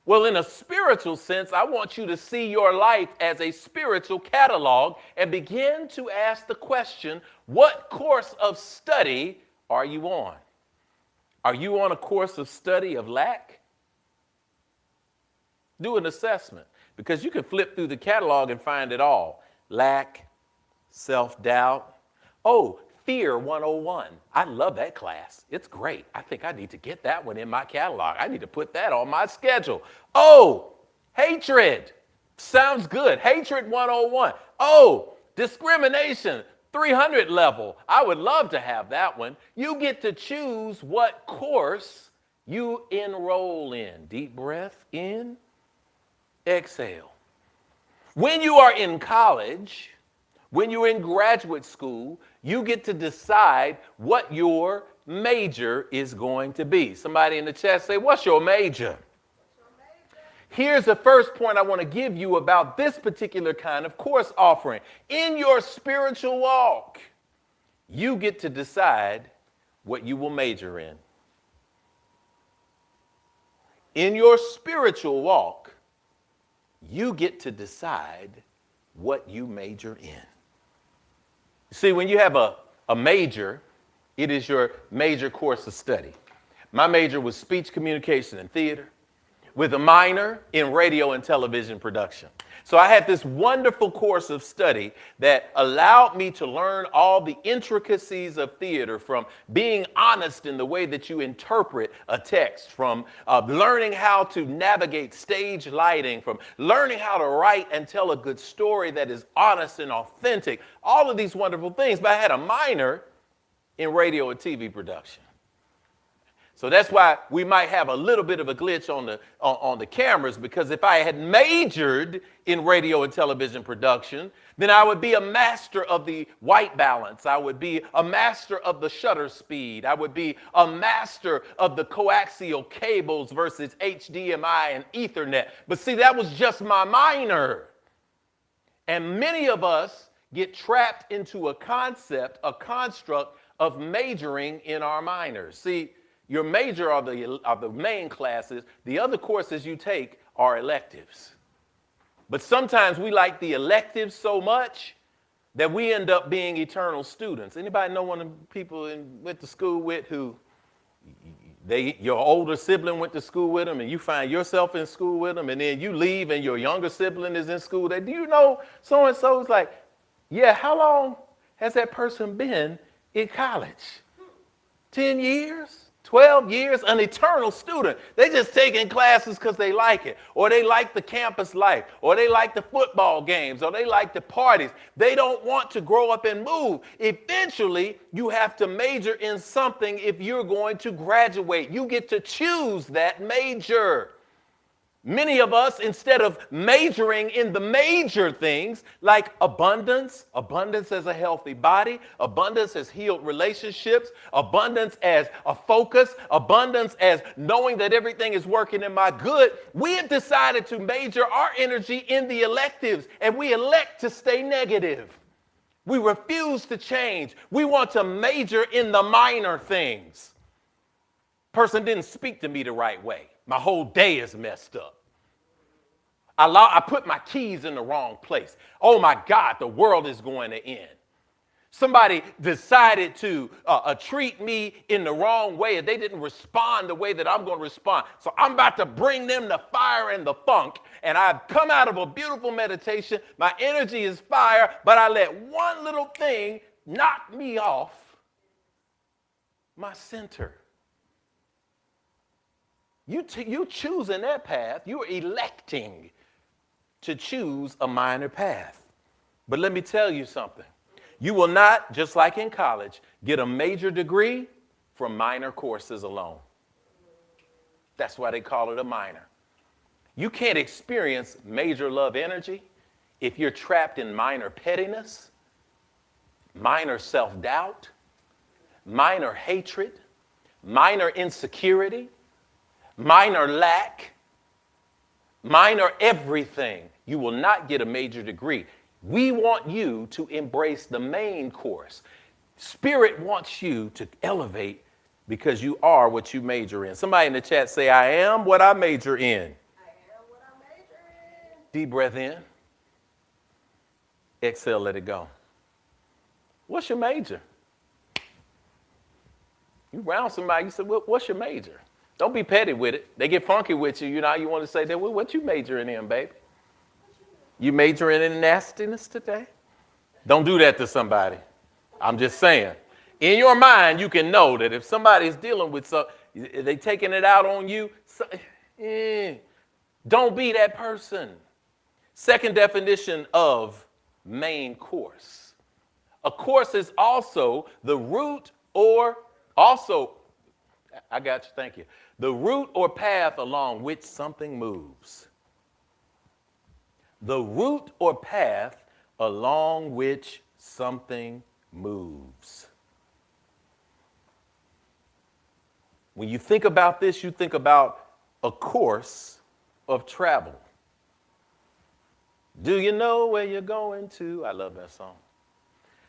Well, in a spiritual sense, I want you to see your life as a spiritual catalog and begin to ask the question, what course of study are you on? Are you on a course of study of lack? Do an assessment. Because you can flip through the catalog and find it all. Lack, self-doubt. Oh, Fear 101. I love that class. It's great. I think I need to get that one in my catalog. I need to put that on my schedule. Oh, hatred. Sounds good. Hatred 101. Oh, Discrimination, 300 level. I would love to have that one. You get to choose what course you enroll in. Deep breath in, exhale. When you are in college, when you're in graduate school, you get to decide what your major is going to be. Somebody in the chat say, what's your major? Here's the first point I want to give you about this particular kind of course offering. In your spiritual walk, you get to decide what you will major in. In your spiritual walk, you get to decide what you major in. See, when you have a major, it is your major course of study. My major was speech communication and theater, with a minor in radio and television production. So I had this wonderful course of study that allowed me to learn all the intricacies of theater, from being honest in the way that you interpret a text, from learning how to navigate stage lighting, from learning how to write and tell a good story that is honest and authentic, all of these wonderful things. But I had a minor in radio and TV production. So that's why we might have a little bit of a glitch on the cameras, because if I had majored in radio and television production, then I would be a master of the white balance. I would be a master of the shutter speed. I would be a master of the coaxial cables versus HDMI and Ethernet. But see, that was just my minor. And many of us get trapped into a concept, a construct of majoring in our minors. See, your major are the main classes. The other courses you take are electives. But sometimes we like the electives so much that we end up being eternal students. Anybody know one of the people went to school with who your older sibling went to school with them, and you find yourself in school with them, and then you leave and your younger sibling is in school? Do you know so-and-so? It's like, yeah, how long has that person been in college? 10 years? 12 years, an eternal student. They just taking classes because they like it, or they like the campus life, or they like the football games, or they like the parties. They don't want to grow up and move. Eventually, you have to major in something if you're going to graduate. You get to choose that major. Many of us, instead of majoring in the major things like abundance as a healthy body, abundance as healed relationships, abundance as a focus, abundance as knowing that everything is working in my good, we have decided to major our energy in the electives, and we elect to stay negative. We refuse to change. We want to major in the minor things. Person didn't speak to me the right way. My whole day is messed up. I put my keys in the wrong place. Oh my God, the world is going to end. Somebody decided to treat me in the wrong way, and they didn't respond the way that I'm going to respond. So I'm about to bring them the fire and the funk, and I've come out of a beautiful meditation. My energy is fire, but I let one little thing knock me off my center. You choosing that path. You're electing to choose a minor path. But let me tell you something. You will not, just like in college, get a major degree from minor courses alone. That's why they call it a minor. You can't experience major love energy if you're trapped in minor pettiness, minor self-doubt, minor hatred, minor insecurity, minor lack, minor everything. You will not get a major degree. We want you to embrace the main course. Spirit wants you to elevate because you are what you major in. Somebody in the chat say, I am what I major in. I am what I major in. Deep breath in. Exhale, let it go. What's your major? You round somebody, you say, well, what's your major? Don't be petty with it. They get funky with you. You know, you want to say, well, what you majoring in, baby? You majoring in nastiness today? Don't do that to somebody. I'm just saying. In your mind, you can know that if somebody's dealing with something, they taking it out on you, don't be that person. Second definition of main course. A course is also the route or also, I got you, thank you. The route or path along which something moves. The route or path along which something moves. When you think about this, you think about a course of travel. Do you know where you're going to? I love that song.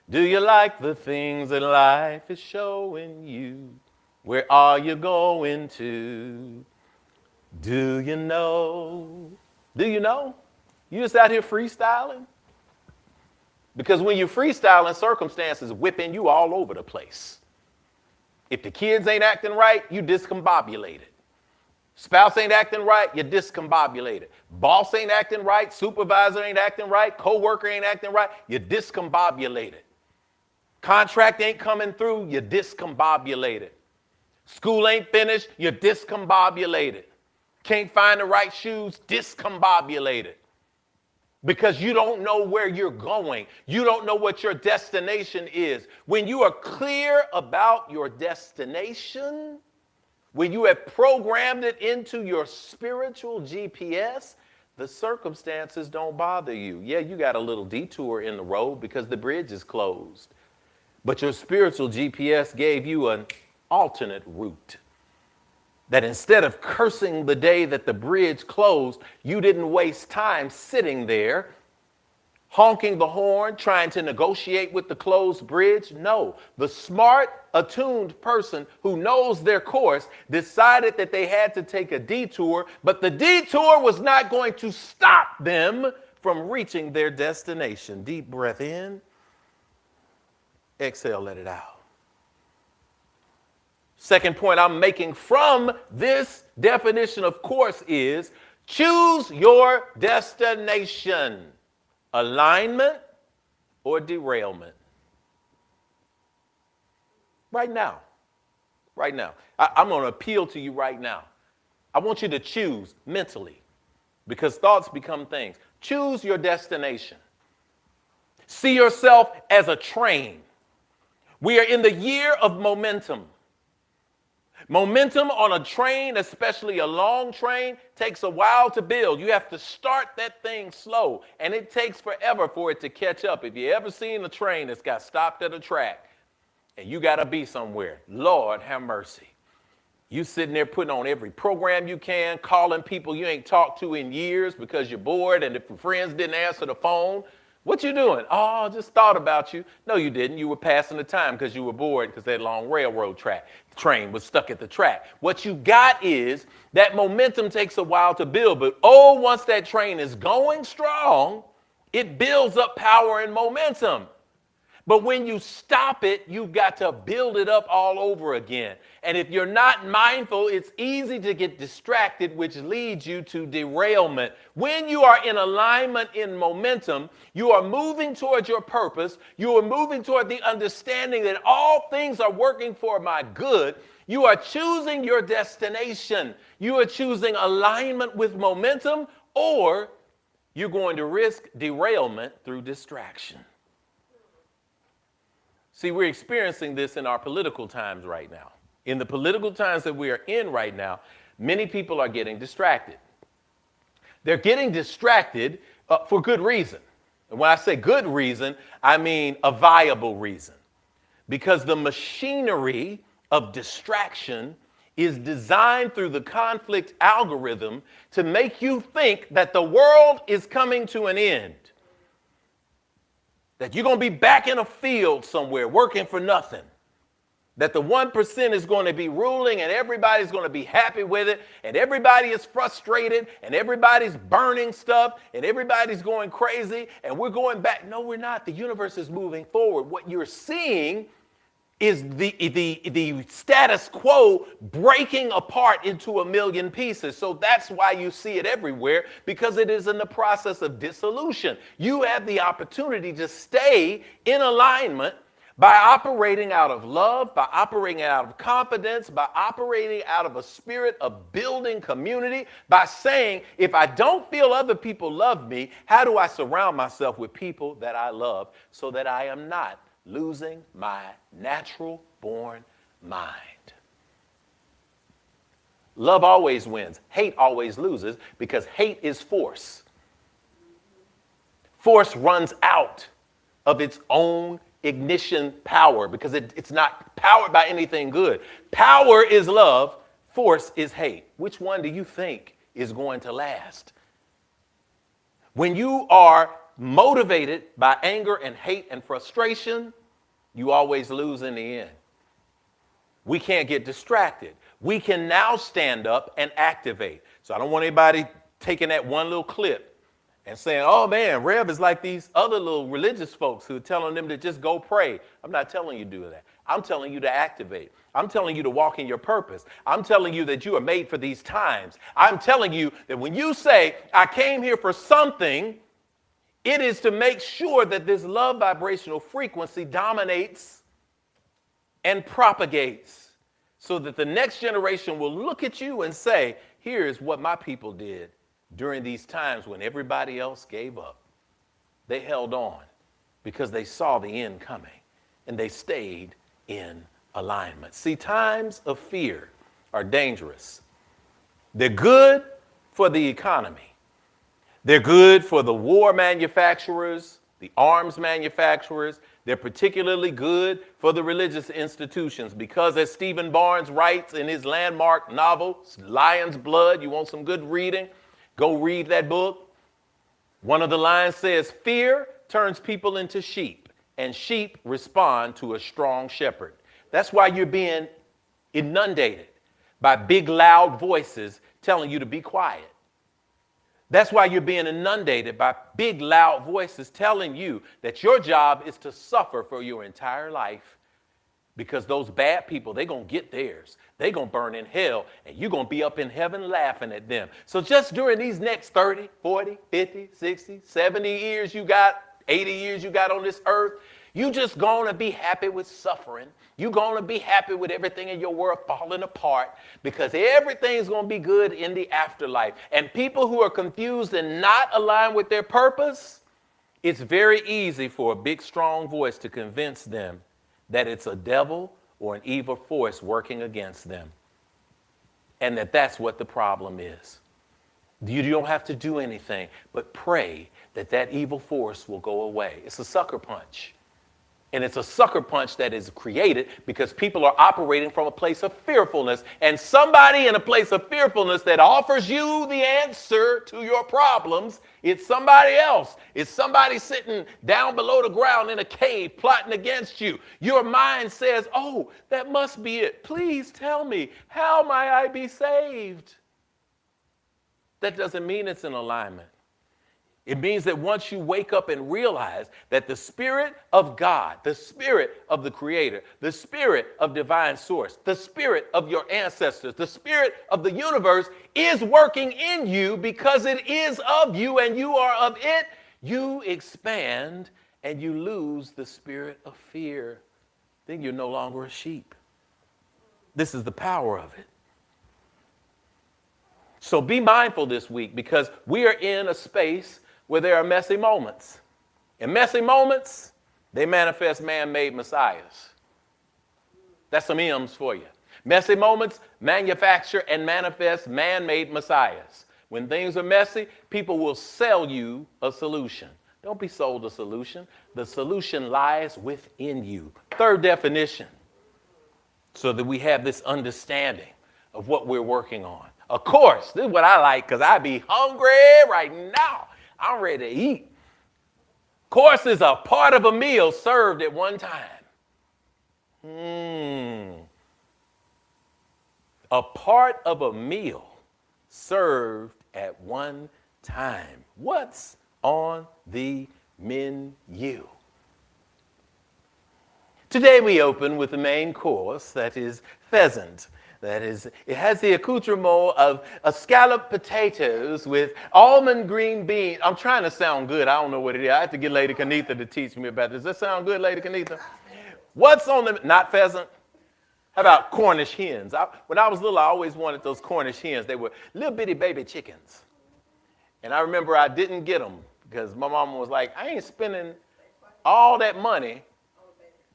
Do you like the things that life is showing you? Where are you going to? Do you know? Do you know? You just out here freestyling? Because when you're freestyling, circumstances whipping you all over the place. If the kids ain't acting right, you discombobulated. Spouse ain't acting right, you're discombobulated. Boss ain't acting right, supervisor ain't acting right, coworker ain't acting right, you're discombobulated. Contract ain't coming through, you're discombobulated. School ain't finished, you're discombobulated. Can't find the right shoes, discombobulated. Because you don't know where you're going. You don't know what your destination is. When you are clear about your destination, when you have programmed it into your spiritual GPS, the circumstances don't bother you. Yeah, you got a little detour in the road because the bridge is closed. But your spiritual GPS gave you an alternate route. That instead of cursing the day that the bridge closed, you didn't waste time sitting there, honking the horn, trying to negotiate with the closed bridge. No, the smart, attuned person who knows their course decided that they had to take a detour, but the detour was not going to stop them from reaching their destination. Deep breath in, exhale, let it out. Second point I'm making from this definition of course is choose your destination, alignment or derailment. Right now. I'm going to appeal to you right now. I want you to choose mentally because thoughts become things. Choose your destination. See yourself as a train. We are in the year of momentum. Momentum on a train, especially a long train, takes a while to build. You have to start that thing slow, and it takes forever for it to catch up. If you ever seen a train that's got stopped at a track, and you got to be somewhere, Lord have mercy. You sitting there putting on every program you can, calling people you ain't talked to in years because you're bored, and if your friends didn't answer the phone, what you doing? Oh, just thought about you. No, you didn't. You were passing the time because you were bored because that long railroad train was stuck at the track. What you got is that momentum takes a while to build, but once that train is going strong, it builds up power and momentum. But when you stop it, you've got to build it up all over again. And if you're not mindful, it's easy to get distracted, which leads you to derailment. When you are in alignment in momentum, you are moving towards your purpose. You are moving toward the understanding that all things are working for my good. You are choosing your destination. You are choosing alignment with momentum, or you're going to risk derailment through distraction. See, we're experiencing this in our political times right now. In the political times that we are in right now, many people are getting distracted. They're getting distracted for good reason. And when I say good reason, I mean a viable reason. Because the machinery of distraction is designed through the conflict algorithm to make you think that the world is coming to an end. That you're going to be back in a field somewhere working for nothing. That the 1% is going to be ruling and everybody's going to be happy with it. And everybody is frustrated and everybody's burning stuff and everybody's going crazy and we're going back. No, we're not. The universe is moving forward. What you're seeing is the status quo breaking apart into a million pieces. So that's why you see it everywhere, because it is in the process of dissolution. You have the opportunity to stay in alignment By operating out of love, by operating out of confidence, by operating out of a spirit of building community, by saying, if I don't feel other people love me, how do I surround myself with people that I love so that I am not losing my natural born mind? Love always wins. Hate always loses because hate is force. Force runs out of its own ignition power because it's not powered by anything good. Power is love, force is hate. Which one do you think is going to last? When you are motivated by anger and hate and frustration, you always lose in the end. We can't get distracted. We can now stand up and activate. So I don't want anybody taking that one little clip and saying, oh man, Rev is like these other little religious folks who are telling them to just go pray. I'm not telling you to do that. I'm telling you to activate. I'm telling you to walk in your purpose. I'm telling you that you are made for these times. I'm telling you that when you say, I came here for something, it is to make sure that this love vibrational frequency dominates and propagates so that the next generation will look at you and say, here's what my people did during these times when everybody else gave up. They held on because they saw the end coming and they stayed in alignment. See, times of fear are dangerous. They're good for the economy. They're good for the war manufacturers, the arms manufacturers. They're particularly good for the religious institutions because, as Stephen Barnes writes in his landmark novel, Lion's Blood, you want some good reading? Go read that book. One of the lines says, fear turns people into sheep, and sheep respond to a strong shepherd. That's why you're being inundated by big, loud voices telling you to be quiet. That's why you're being inundated by big, loud voices telling you that your job is to suffer for your entire life because those bad people, they're going to get theirs. They're going to burn in hell, and you're going to be up in heaven laughing at them. So just during these next 30, 40, 50, 60, 70 years you got, 80 years you got on this earth, you just going to be happy with suffering. You're going to be happy with everything in your world falling apart because everything's going to be good in the afterlife. And people who are confused and not aligned with their purpose, it's very easy for a big, strong voice to convince them that it's a devil or an evil force working against them, and that's what the problem is. You don't have to do anything but pray that that evil force will go away. It's a sucker punch. And it's a sucker punch that is created because people are operating from a place of fearfulness. And somebody in a place of fearfulness that offers you the answer to your problems, it's somebody else. It's somebody sitting down below the ground in a cave plotting against you. Your mind says, oh, that must be it. Please tell me, how may I be saved? That doesn't mean it's in alignment. It means that once you wake up and realize that the Spirit of God, the Spirit of the Creator, the Spirit of divine source, the Spirit of your ancestors, the Spirit of the universe is working in you because it is of you and you are of it, you expand and you lose the spirit of fear. Then you're no longer a sheep. This is the power of it. So be mindful this week because we are in a space where there are messy moments. And messy moments, they manifest man-made messiahs. That's some M's for you. Messy moments manufacture and manifest man-made messiahs. When things are messy, people will sell you a solution. Don't be sold a solution. The solution lies within you. Third definition, so that we have this understanding of what we're working on. Of course, this is what I like because I be hungry right now. I'm ready to eat. Course is a part of a meal served at one time. A part of a meal served at one time. What's on the menu? Today we open with the main course, that is pheasant. That is, it has the accoutrement of scalloped potatoes with almond green beans. I'm trying to sound good. I don't know what it is. I have to get Lady Kanitha to teach me about this. Does that sound good, Lady Kanitha? What's on the, not pheasant? How about Cornish hens? When I was little, I always wanted those Cornish hens. They were little bitty baby chickens. And I remember I didn't get them because my mama was like, I ain't spending all that money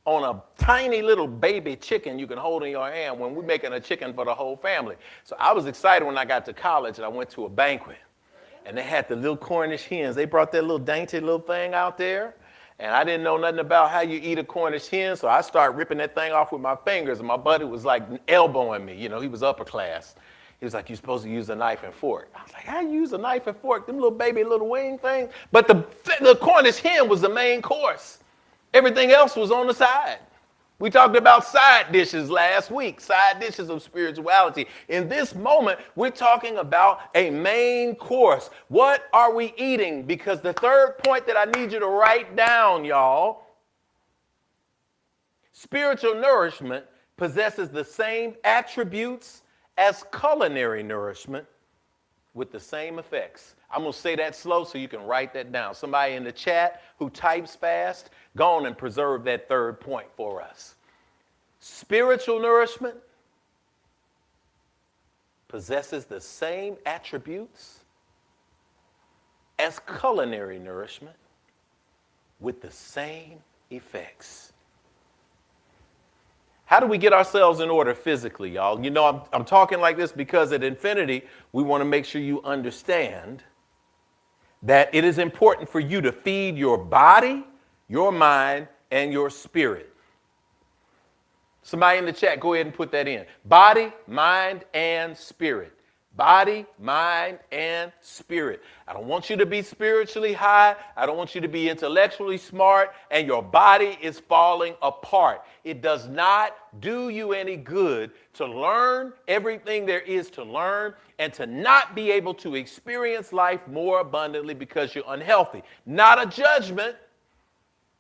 on a tiny little baby chicken you can hold in your hand when we're making a chicken for the whole family. So I was excited when I got to college and I went to a banquet. And they had the little Cornish hens. They brought that little dainty little thing out there. And I didn't know nothing about how you eat a Cornish hen, so I started ripping that thing off with my fingers. And my buddy was like elbowing me. You know, he was upper class. He was like, you're supposed to use a knife and fork. I was like, how do you use a knife and fork? Them little baby little wing things. But the Cornish hen was the main course. Everything else was on the side. We talked about side dishes last week, side dishes of spirituality. In this moment, we're talking about a main course. What are we eating? Because the third point that I need you to write down, y'all, spiritual nourishment possesses the same attributes as culinary nourishment with the same effects. I'm going to say that slow so you can write that down. Somebody in the chat who types fast, go on and preserve that third point for us. Spiritual nourishment possesses the same attributes as culinary nourishment with the same effects. How do we get ourselves in order physically, y'all? You know, I'm talking like this because at Infinity, we want to make sure you understand that it is important for you to feed your body, your mind, and your spirit. Somebody in the chat, go ahead and put that in. Body, mind, and spirit. Body, mind, and spirit. I don't want you to be spiritually high. I don't want you to be intellectually smart, and your body is falling apart. It does not do you any good to learn everything there is to learn and to not be able to experience life more abundantly because you're unhealthy. Not a judgment,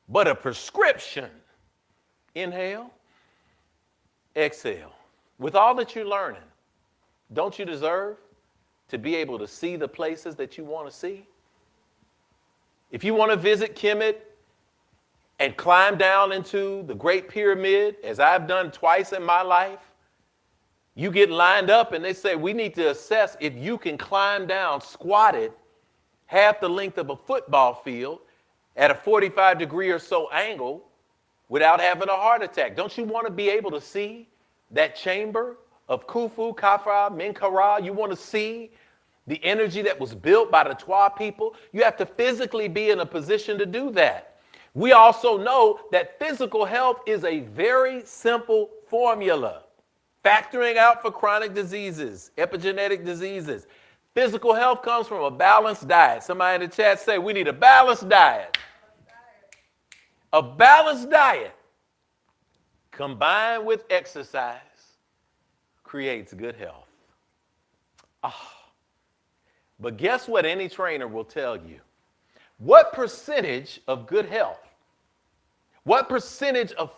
but a prescription. Inhale. Exhale. With all that you're learning, don't you deserve to be able to see the places that you want to see? If you want to visit Kemet and climb down into the Great Pyramid, as I've done twice in my life, you get lined up and they say, we need to assess if you can climb down squatted half the length of a football field at a 45-degree or so angle without having a heart attack. Don't you want to be able to see that chamber of Khufu, Khafra, Menkaura? You want to see the energy that was built by the Twa people? You have to physically be in a position to do that. We also know that physical health is a very simple formula. Factoring out for chronic diseases, epigenetic diseases. Physical health comes from a balanced diet. Somebody in the chat say, we need a balanced diet. A balanced diet combined with exercise creates good health. But guess what any trainer will tell you? What percentage of good health, what percentage of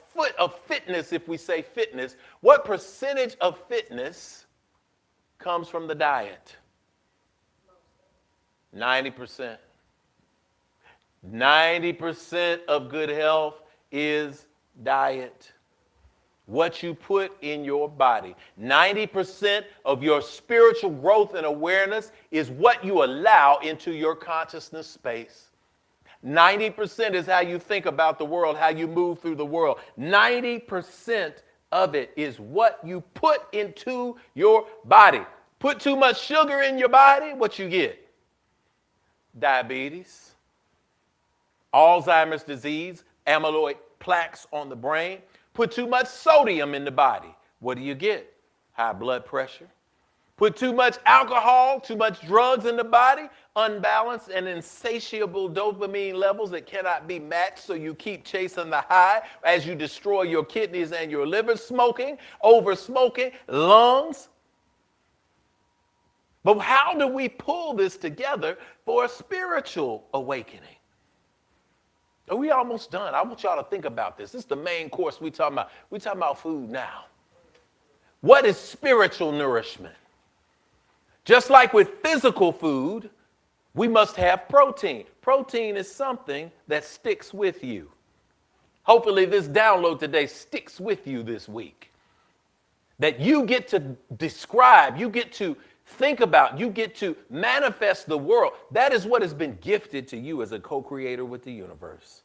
fitness, if we say fitness, what percentage of fitness comes from the diet? 90%. 90% of good health is diet. What you put in your body. 90% of your spiritual growth and awareness is what you allow into your consciousness space. 90% is how you think about the world, how you move through the world. 90% of it is what you put into your body. Put too much sugar in your body, what you get? Diabetes, Alzheimer's disease, amyloid plaques on the brain. Put too much sodium in the body. What do you get? High blood pressure. Put too much alcohol, too much drugs in the body, unbalanced and insatiable dopamine levels that cannot be matched, so you keep chasing the high as you destroy your kidneys and your liver. Smoking, over smoking, lungs. But how do we pull this together for a spiritual awakening? Are we almost done? I want y'all to think about this. This is the main course we're talking about. We're talking about food now. What is spiritual nourishment? Just like with physical food, we must have protein. Protein is something that sticks with you. Hopefully this download today sticks with you this week. That you get to describe, you get to think about, you get to manifest the world. That is what has been gifted to you as a co-creator with the universe.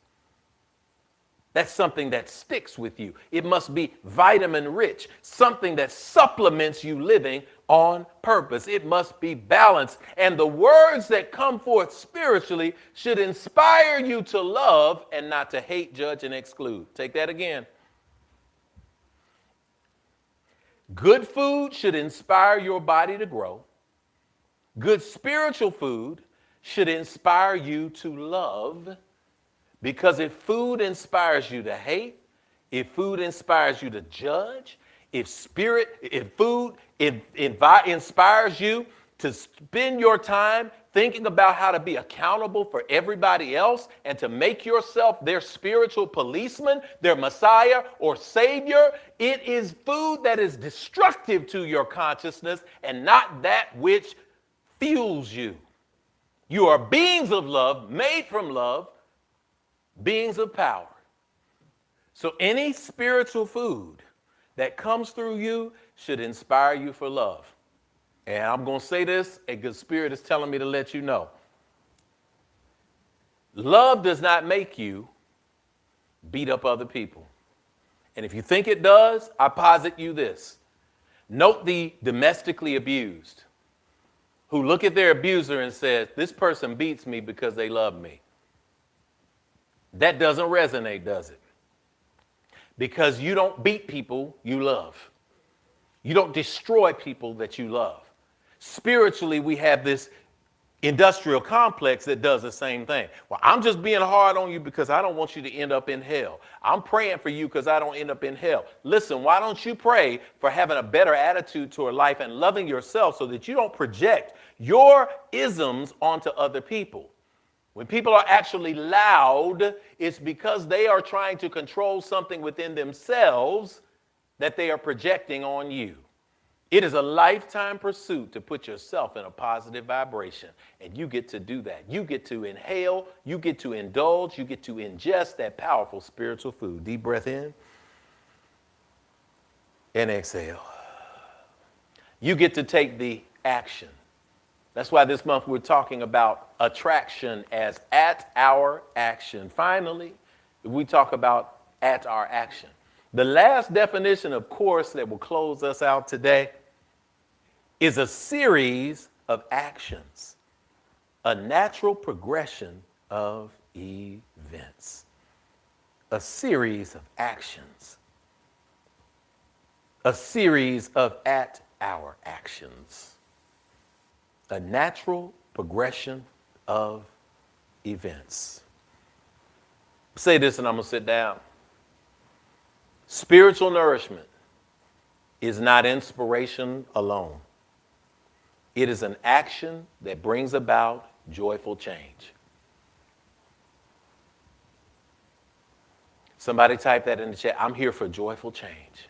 That's something that sticks with you. It must be vitamin rich, something that supplements you living on purpose. It must be balanced. And the words that come forth spiritually should inspire you to love and not to hate, judge, and exclude. Take that again. Good food should inspire your body to grow. Good spiritual food should inspire you to love. Because if food inspires you to hate, if food inspires you to judge, if food inspires you to spend your time thinking about how to be accountable for everybody else and to make yourself their spiritual policeman, their Messiah or Savior, it is food that is destructive to your consciousness and not that which fuels you. You are beings of love, made from love, beings of power. So any spiritual food that comes through you should inspire you for love. And I'm going to say this, a good spirit is telling me to let you know. Love does not make you beat up other people. And if you think it does, I posit you this. Note the domestically abused who look at their abuser and says, this person beats me because they love me. That doesn't resonate, does it? Because you don't beat people you love. You don't destroy people that you love. Spiritually, we have this industrial complex that does the same thing. Well, I'm just being hard on you because I don't want you to end up in hell. I'm praying for you because I don't end up in hell. Listen, why don't you pray for having a better attitude toward life and loving yourself so that you don't project your isms onto other people? When people are actually loud, it's because they are trying to control something within themselves that they are projecting on you. It is a lifetime pursuit to put yourself in a positive vibration, and you get to do that. You get to inhale, you get to indulge, you get to ingest that powerful spiritual food. Deep breath in and exhale. You get to take the action. That's why this month we're talking about attraction as at our action. Finally, we talk about at our action. The last definition, of course, that will close us out today is a series of actions, a natural progression of events, a series of actions, a series of at our actions. A natural progression of events. Say this and I'm going to sit down. Spiritual nourishment is not inspiration alone. It is an action that brings about joyful change. Somebody type that in the chat. I'm here for joyful change.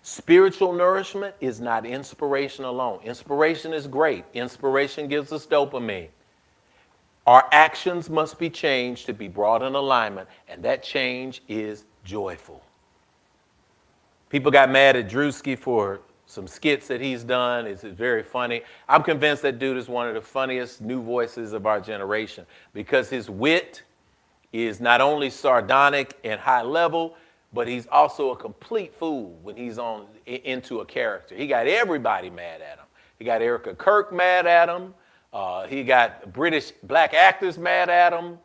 Spiritual nourishment is not inspiration alone. Inspiration is great. Inspiration gives us dopamine. Our actions must be changed to be brought in alignment, and that change is joyful. People got mad at Drewski for some skits that he's done. It's very funny. I'm convinced that dude is one of the funniest new voices of our generation because his wit is not only sardonic and high level, but he's also a complete fool when he's into a character. He got everybody mad at him. He got Erica Kirk mad at him. He got British black actors mad at him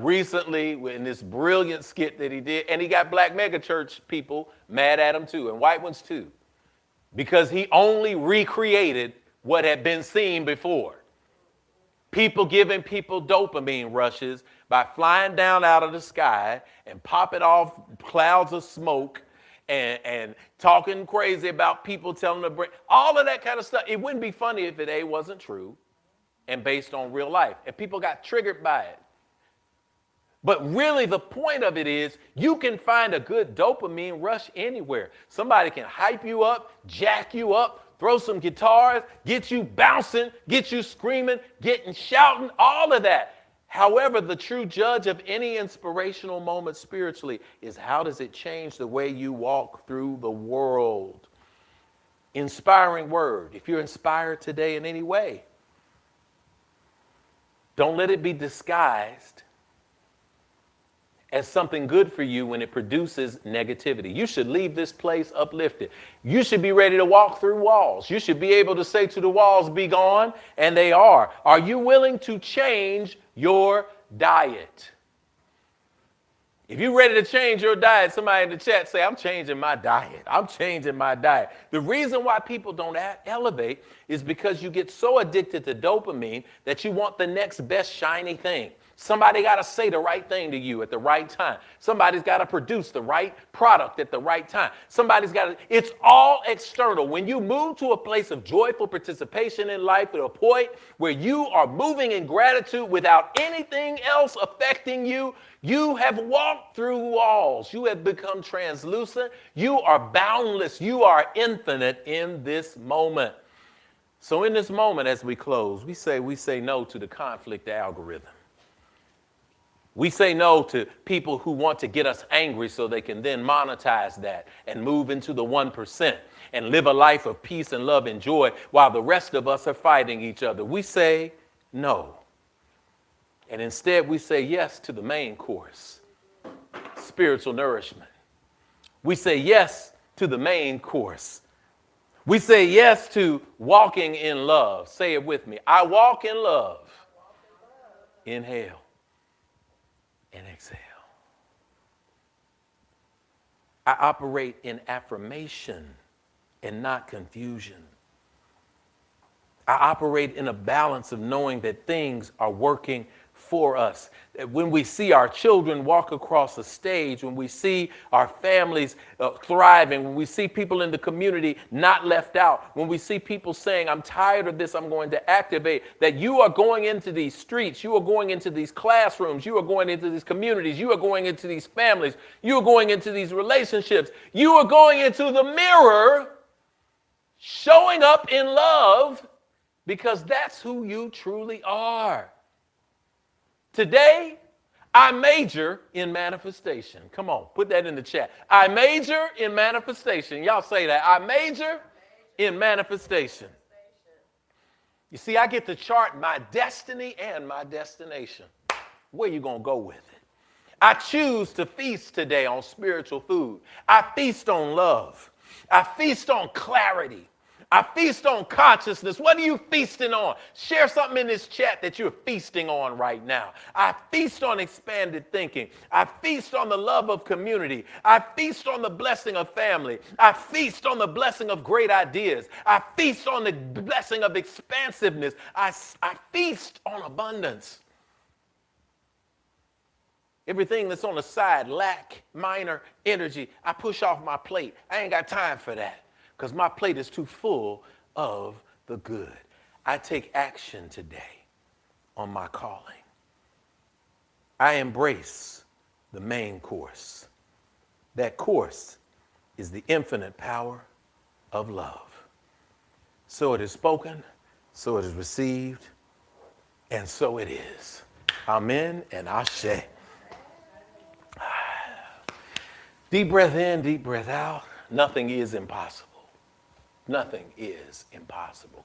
recently in this brilliant skit that he did. And he got black megachurch people mad at him too, and white ones too, because he only recreated what had been seen before. People giving people dopamine rushes by flying down out of the sky and popping off clouds of smoke and talking crazy about people telling them to bring all of that kind of stuff. It wouldn't be funny if it wasn't true and based on real life. And people got triggered by it. But really the point of it is you can find a good dopamine rush anywhere. Somebody can hype you up, jack you up, throw some guitars, get you bouncing, get you screaming, getting shouting, all of that. However, the true judge of any inspirational moment spiritually is how does it change the way you walk through the world? Inspiring word. If you're inspired today in any way, don't let it be disguised as something good for you when it produces negativity. You should leave this place uplifted. You should be ready to walk through walls. You should be able to say to the walls, be gone, and they are. Are you willing to change your diet? If you're ready to change your diet, somebody in the chat say, I'm changing my diet. I'm changing my diet. The reason why people don't elevate is because you get so addicted to dopamine that you want the next best shiny thing. Somebody got to say the right thing to you at the right time. Somebody's got to produce the right product at the right time. Somebody's got to, it's all external. When you move to a place of joyful participation in life to a point where you are moving in gratitude without anything else affecting you, you have walked through walls. You have become translucent. You are boundless. You are infinite in this moment. So in this moment, as we close, we say no to the conflict algorithm. We say no to people who want to get us angry so they can then monetize that and move into the 1% and live a life of peace and love and joy while the rest of us are fighting each other. We say no. And instead we say yes to the main course, spiritual nourishment. We say yes to the main course. We say yes to walking in love. Say it with me. I walk in love. Inhale. And exhale. I operate in affirmation and not confusion. I operate in a balance of knowing that things are working for us. When we see our children walk across the stage, when we see our families thriving, when we see people in the community not left out, when we see people saying, I'm tired of this, I'm going to activate, that you are going into these streets, you are going into these classrooms, you are going into these communities, you are going into these families, you are going into these relationships, you are going into the mirror, showing up in love, because that's who you truly are. Today, I major in manifestation. Come on, put that in the chat. I major in manifestation. Y'all say that. I major in manifestation. You see, I get to chart my destiny and my destination. Where you going to go with it? I choose to feast today on spiritual food. I feast on love. I feast on clarity. I feast on consciousness. What are you feasting on? Share something in this chat that you're feasting on right now. I feast on expanded thinking. I feast on the love of community. I feast on the blessing of family. I feast on the blessing of great ideas. I feast on the blessing of expansiveness. I feast on abundance. Everything that's on the side, lack, minor energy, I push off my plate. I ain't got time for that, because my plate is too full of the good. I take action today on my calling. I embrace the main course. That course is the infinite power of love. So it is spoken, so it is received, and so it is. Amen and ashe. Deep breath in, deep breath out. Nothing is impossible. Nothing is impossible.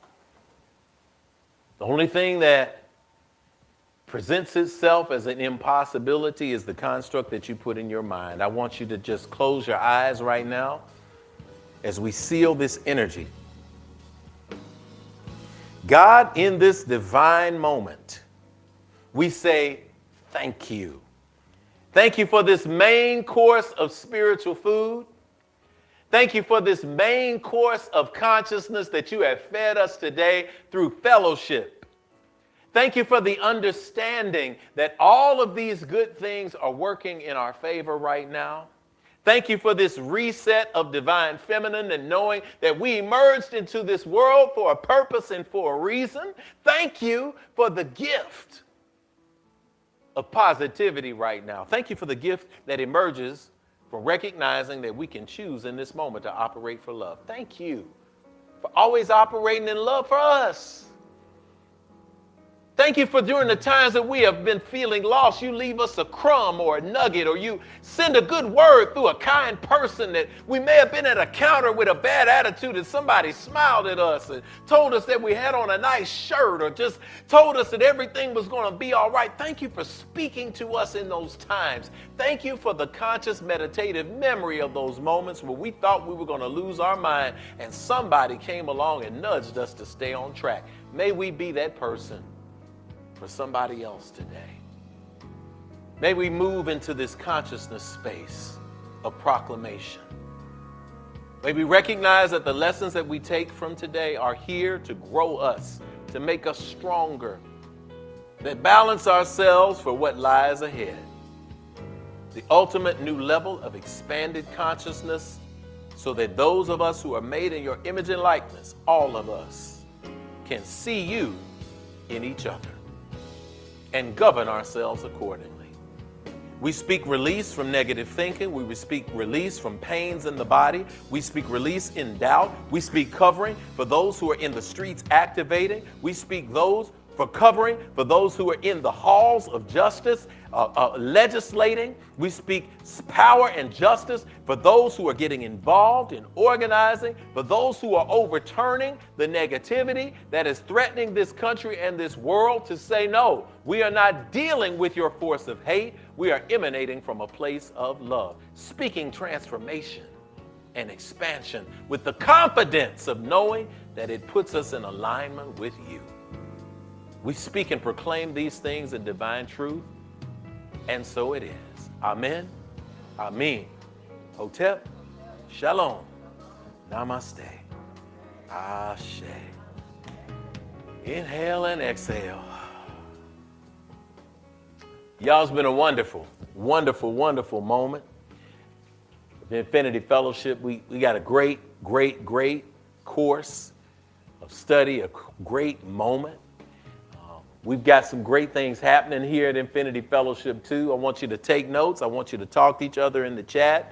The only thing that presents itself as an impossibility is the construct that you put in your mind. I want you to just close your eyes right now as we seal this energy. God, in this divine moment, we say thank you. Thank you for this main course of spiritual food. Thank you for this main course of consciousness that you have fed us today through fellowship. Thank you for the understanding that all of these good things are working in our favor right now. Thank you for this reset of divine feminine and knowing that we emerged into this world for a purpose and for a reason. Thank you for the gift of positivity right now. Thank you for the gift that emerges from recognizing that we can choose in this moment to operate for love. Thank you for always operating in love for us. Thank you for during the times that we have been feeling lost, you leave us a crumb or a nugget, or you send a good word through a kind person that we may have been at a counter with a bad attitude and somebody smiled at us and told us that we had on a nice shirt or just told us that everything was going to be all right. Thank you for speaking to us in those times. Thank you for the conscious meditative memory of those moments where we thought we were going to lose our mind and somebody came along and nudged us to stay on track. May we be that person for somebody else today. May we move into this consciousness space of proclamation. May we recognize that the lessons that we take from today are here to grow us, to make us stronger, that balance ourselves for what lies ahead. The ultimate new level of expanded consciousness, so that those of us who are made in your image and likeness, all of us, can see you in each other and govern ourselves accordingly. We speak release from negative thinking. We speak release from pains in the body. We speak release in doubt. We speak covering for those who are in the streets activating. We speak those for covering for those who are in the halls of justice, legislating. We speak power and justice for those who are getting involved in organizing, for those who are overturning the negativity that is threatening this country and this world, to say, no, we are not dealing with your force of hate. We are emanating from a place of love, speaking transformation and expansion with the confidence of knowing that it puts us in alignment with you. We speak and proclaim these things in divine truth, and so it is. Amen. Amen. Hotep. Shalom. Namaste. Ashe. Inhale and exhale. Y'all, it's been a wonderful, wonderful, wonderful moment. The Infinity Fellowship, we got a great, great, great course of study, a great moment. We've got some great things happening here at Infinity Fellowship too. I want you to take notes. I want you to talk to each other in the chat.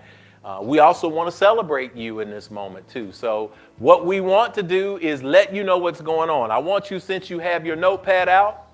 We also want to celebrate you in this moment too. So what we want to do is let you know what's going on. I want you, since you have your notepad out,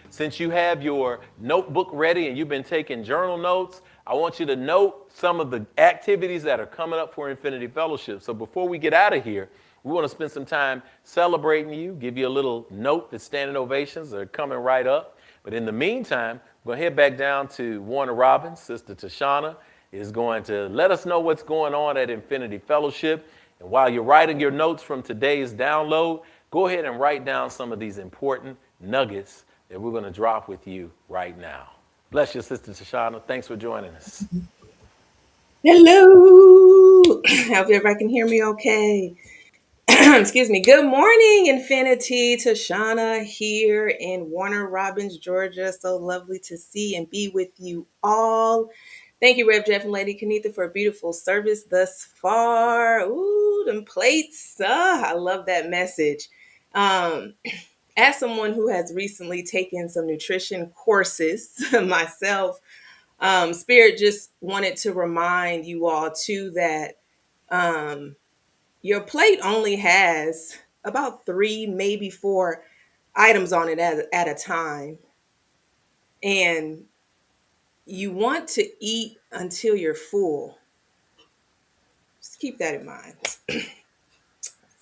since you have your notebook ready and you've been taking journal notes, I want you to note some of the activities that are coming up for Infinity Fellowship. So before we get out of here, we want to spend some time celebrating you, give you a little note that standing ovations are coming right up. But in the meantime, we're going to head back down to Warner Robins. Sister Tashana is going to let us know what's going on at Infinity Fellowship. And while you're writing your notes from today's download, go ahead and write down some of these important nuggets that we're going to drop with you right now. Bless you, Sister Tashana. Thanks for joining us. Hello. I hope everybody can hear me okay. Excuse me. Good morning, Infinity. Tashana here in Warner Robins, Georgia. So lovely to see and be with you all. Thank you, Rev Jeff and Lady Kenitha, for a beautiful service thus far. Ooh, them plates. I love that message. As someone who has recently taken some nutrition courses myself, Spirit just wanted to remind you all too that your plate only has about 3, maybe 4 items on it at a time. And you want to eat until you're full. Just keep that in mind.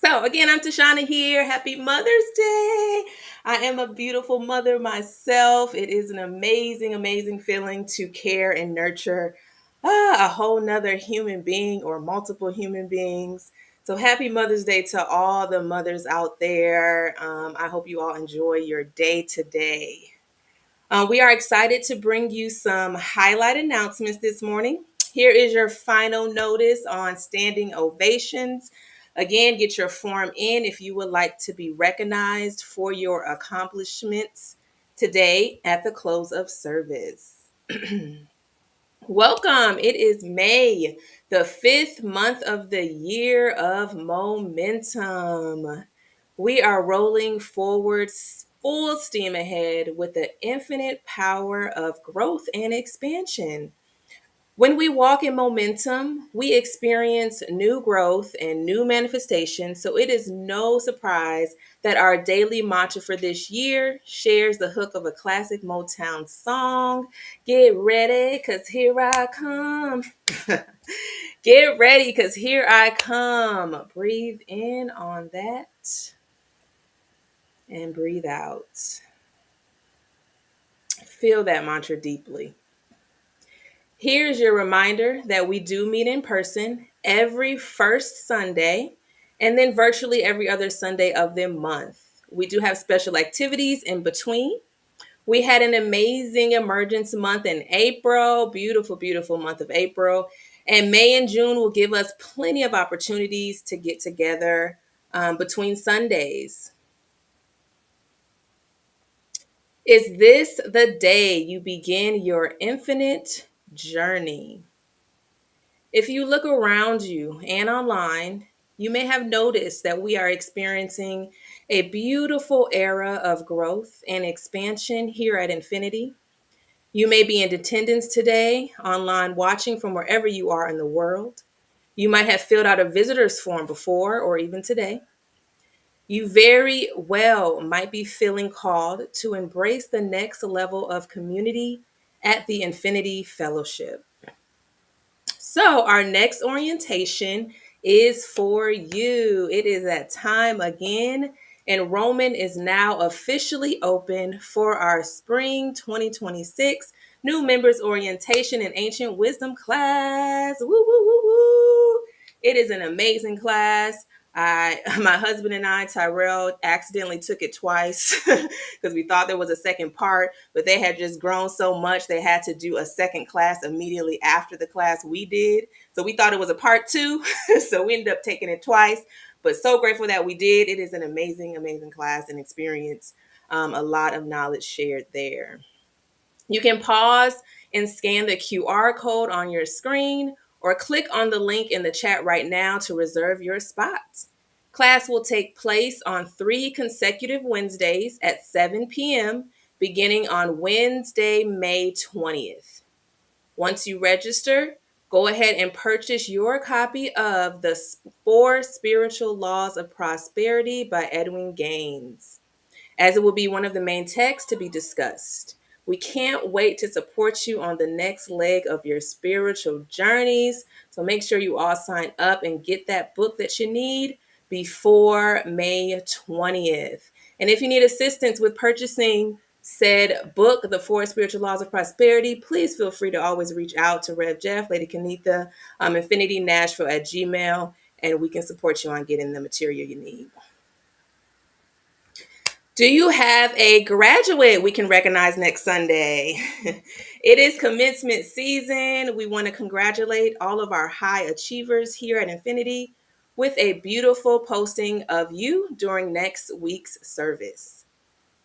So again, I'm Tashana here. Happy Mother's Day. I am a beautiful mother myself. It is an amazing, amazing feeling to care and nurture a whole nother human being or multiple human beings. So happy Mother's Day to all the mothers out there. I hope you all enjoy your day today. We are excited to bring you some highlight announcements this morning. Here is your final notice on standing ovations. Again, get your form in if you would like to be recognized for your accomplishments today at the close of service. Welcome. It is May, the 5th month of the year of momentum. We are rolling forward full steam ahead with the infinite power of growth and expansion. When we walk in momentum, we experience new growth and new manifestation. So it is no surprise that our daily mantra for this year shares the hook of a classic Motown song. Get ready, because here I come. Get ready, because here I come. Breathe in on that and breathe out. Feel that mantra deeply. Here's your reminder that we do meet in person every first Sunday and then virtually every other Sunday of the month. We do have special activities in between. We had an amazing emergence month in April, beautiful, beautiful month of April. And May and June will give us plenty of opportunities to get together between Sundays. Is this the day you begin your infinite journey? If you look around you and online, you may have noticed that we are experiencing a beautiful era of growth and expansion here at Infinity. You may be in attendance today, online watching from wherever you are in the world. You might have filled out a visitor's form before or even today. You very well might be feeling called to embrace the next level of community at the Infinity Fellowship. So, our next orientation is for you. It is that time again. Enrollment is now officially open for our spring 2026 new members orientation and ancient wisdom class. Woo, woo, woo, woo. It is an amazing class. My husband and I, Tyrell, accidentally took it twice because we thought there was a second part, but they had just grown so much they had to do a second class immediately after the class we did. So we thought it was a part two, so we ended up taking it twice. But so grateful that we did. It is an amazing, amazing class and experience. A lot of knowledge shared there. You can pause and scan the QR code on your screen or click on the link in the chat right now to reserve your spot. Class will take place on 3 consecutive Wednesdays at 7 p.m., beginning on Wednesday, May 20th. Once you register, go ahead and purchase your copy of The 4 Spiritual Laws of Prosperity by Edwin Gaines, as it will be one of the main texts to be discussed. We can't wait to support you on the next leg of your spiritual journeys. So make sure you all sign up and get that book that you need before May 20th. And if you need assistance with purchasing said book, The 4 Spiritual Laws of Prosperity, please feel free to always reach out to Rev Jeff, Lady Kenitha, Infinity Nashville at Gmail, and we can support you on getting the material you need. Do you have a graduate we can recognize next Sunday? It is commencement season. We want to congratulate all of our high achievers here at Infinity with a beautiful posting of you during next week's service.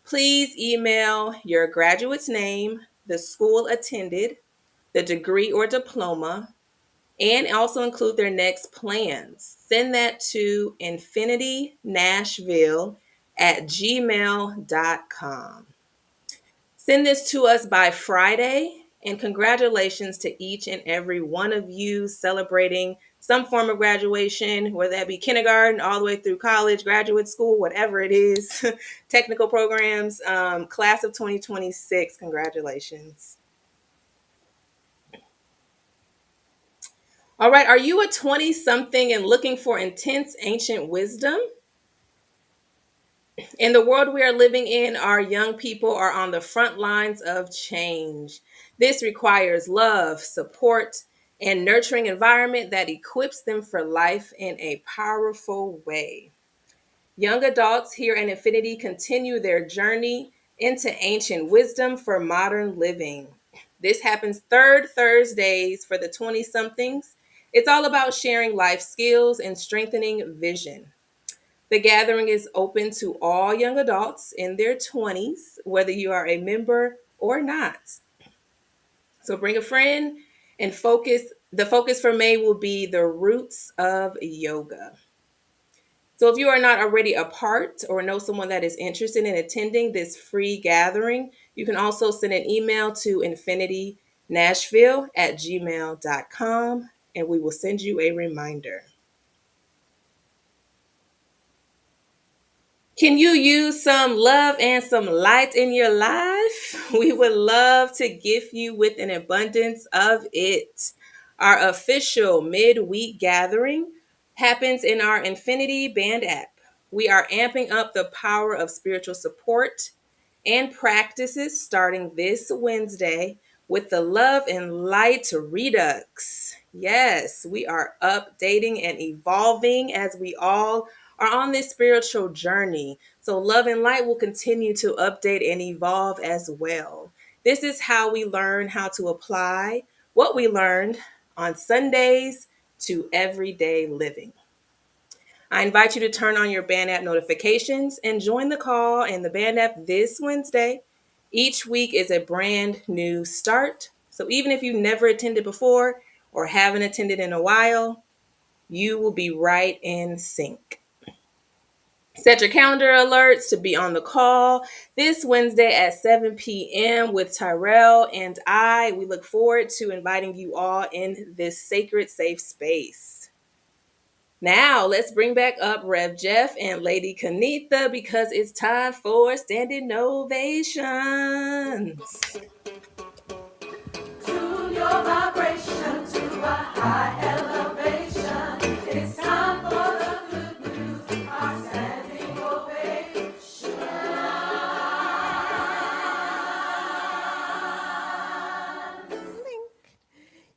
Please email your graduate's name, the school attended, the degree or diploma, and also include their next plans. Send that to infinitynashville@gmail.com. Send this to us by Friday, and congratulations to each and every one of you celebrating some form of graduation, whether that be kindergarten all the way through college, graduate school, whatever it is, technical programs, class of 2026, congratulations. All right, are you a 20-something and looking for intense ancient wisdom? In the world we are living in, our young people are on the front lines of change. This requires love, support, and nurturing environment that equips them for life in a powerful way. Young adults here at Infinity continue their journey into ancient wisdom for modern living. This happens third Thursdays for the 20 somethings. It's all about sharing life skills and strengthening vision. The gathering is open to all young adults in their 20s, whether you are a member or not. So bring a friend and focus. The focus for May will be the roots of yoga. So if you are not already a part or know someone that is interested in attending this free gathering, you can also send an email to nashville@gmail.com, and we will send you a reminder. Can you use some love and some light in your life? We would love to gift you with an abundance of it. Our official midweek gathering happens in our Infinity Band app. We are amping up the power of spiritual support and practices starting this Wednesday with the Love and Light Redux. Yes, we are updating and evolving as we all are on this spiritual journey. So, Love and Light will continue to update and evolve as well. This is how we learn how to apply what we learned on Sundays to everyday living. I invite you to turn on your band app notifications and join the call in the band app this Wednesday. Each week is a brand new start. So even if you never attended before or haven't attended in a while, you will be right in sync. Set your calendar alerts to be on the call this Wednesday at 7 p.m. with Tyrell and I. We look forward to inviting you all in this sacred, safe space. Now, let's bring back up Rev Jeff and Lady Kanitha because it's time for standing ovations. Tune your vibration to a high elevation. It's time for the good news, our standing ovation.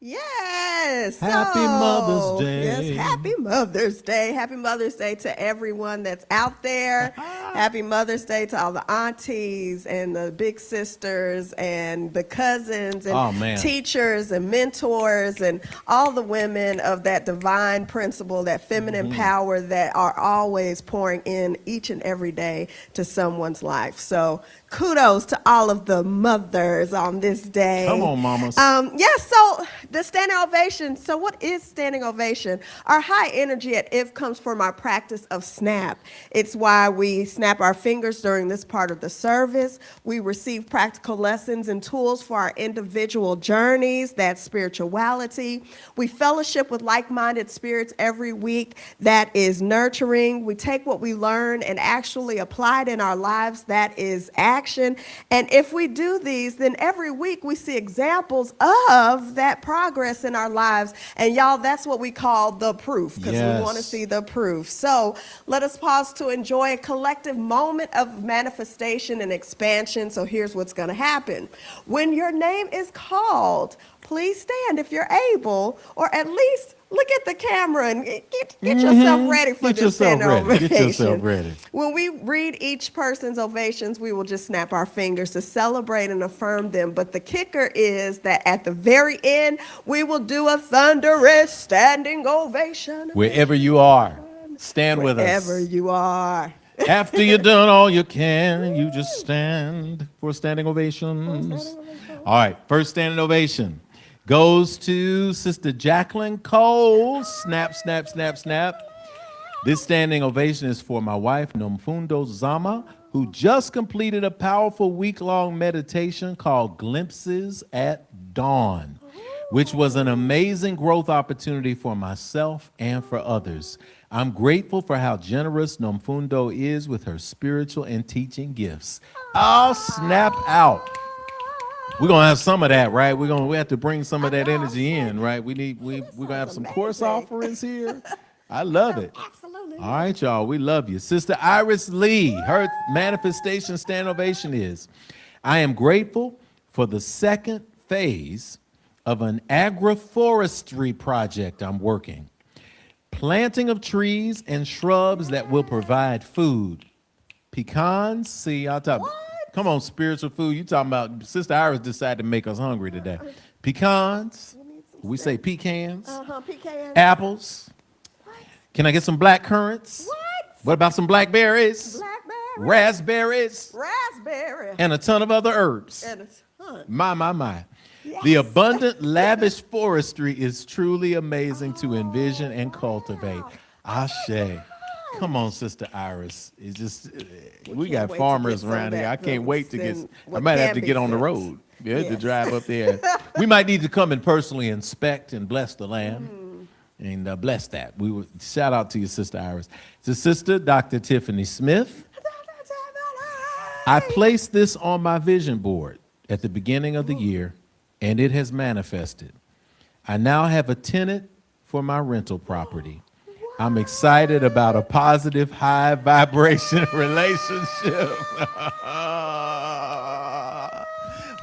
Yes. Happy Mother's Day. Yes, happy Mother's Day. Happy Mother's Day to everyone that's out there. Happy Mother's Day to all the aunties and the big sisters and the cousins and teachers and mentors and all the women of that divine principle, that feminine power that are always pouring in each and every day to someone's life. So kudos to all of the mothers on this day. Come on, mamas. So the standing ovation. So what is standing ovation? Our high energy at IF comes from our practice of snap. It's why we snap our fingers during this part of the service. We receive practical lessons and tools for our individual journeys, that's spirituality. We fellowship with like-minded spirits every week, that is nurturing. We take what we learn and actually apply it in our lives, that is action. And if we do these, then every week we see examples of that progress in our lives. And y'all, that's what we call the proof, because we want to see the proof. So let us pause to enjoy a collective moment of manifestation and expansion. So here's what's going to happen. When your name is called, please stand if you're able, or at least look at the camera and get yourself ready for this standing ovation. Get yourself ready. When we read each person's ovations, we will just snap our fingers to celebrate and affirm them. But the kicker is that at the very end, we will do a thunderous standing ovation. Wherever you are, stand with us. Wherever you are. After you've done all you can, you just stand for standing ovations. All right, first standing ovation goes to Sister Jacqueline Cole. Snap, snap, snap, snap. This standing ovation is for my wife, Nomfundo Zama, who just completed a powerful week-long meditation called Glimpses at Dawn, which was an amazing growth opportunity for myself and for others. I'm grateful for how generous Nomfundo is with her spiritual and teaching gifts. I'll snap out. We're gonna have some of that, right? We have to bring some of that energy in, right? We're gonna have some course offerings here. I love it. Absolutely. All right, y'all, we love you. Sister Iris Lee, her manifestation stand ovation is, I am grateful for the second phase of an agroforestry project I'm working. Planting of trees and shrubs that will provide food. Pecans, see, I'll talk. Come on, spiritual food. You talking about Sister Iris decided to make us hungry today. Pecans. We say pecans. Pecans. Apples. What? Can I get some black currants? What about some blackberries? Blackberries. Raspberry. And a ton of other herbs. And a ton. My. The abundant, lavish forestry is truly amazing to envision and cultivate. Ashe. Come on, Sister Iris. It's just, we can't got wait to farmers get some around here. I back can't from wait to get, send I what might have can to be get on the sent. road. Yeah, to Yes. drive up there. We might need to come and personally inspect and bless the land and bless that. We would shout out to you, Sister Iris. To Sister Dr. Tiffany Smith. I placed this on my vision board at the beginning of the year, and it has manifested. I now have a tenant for my rental property. I'm excited about a positive, high vibration relationship.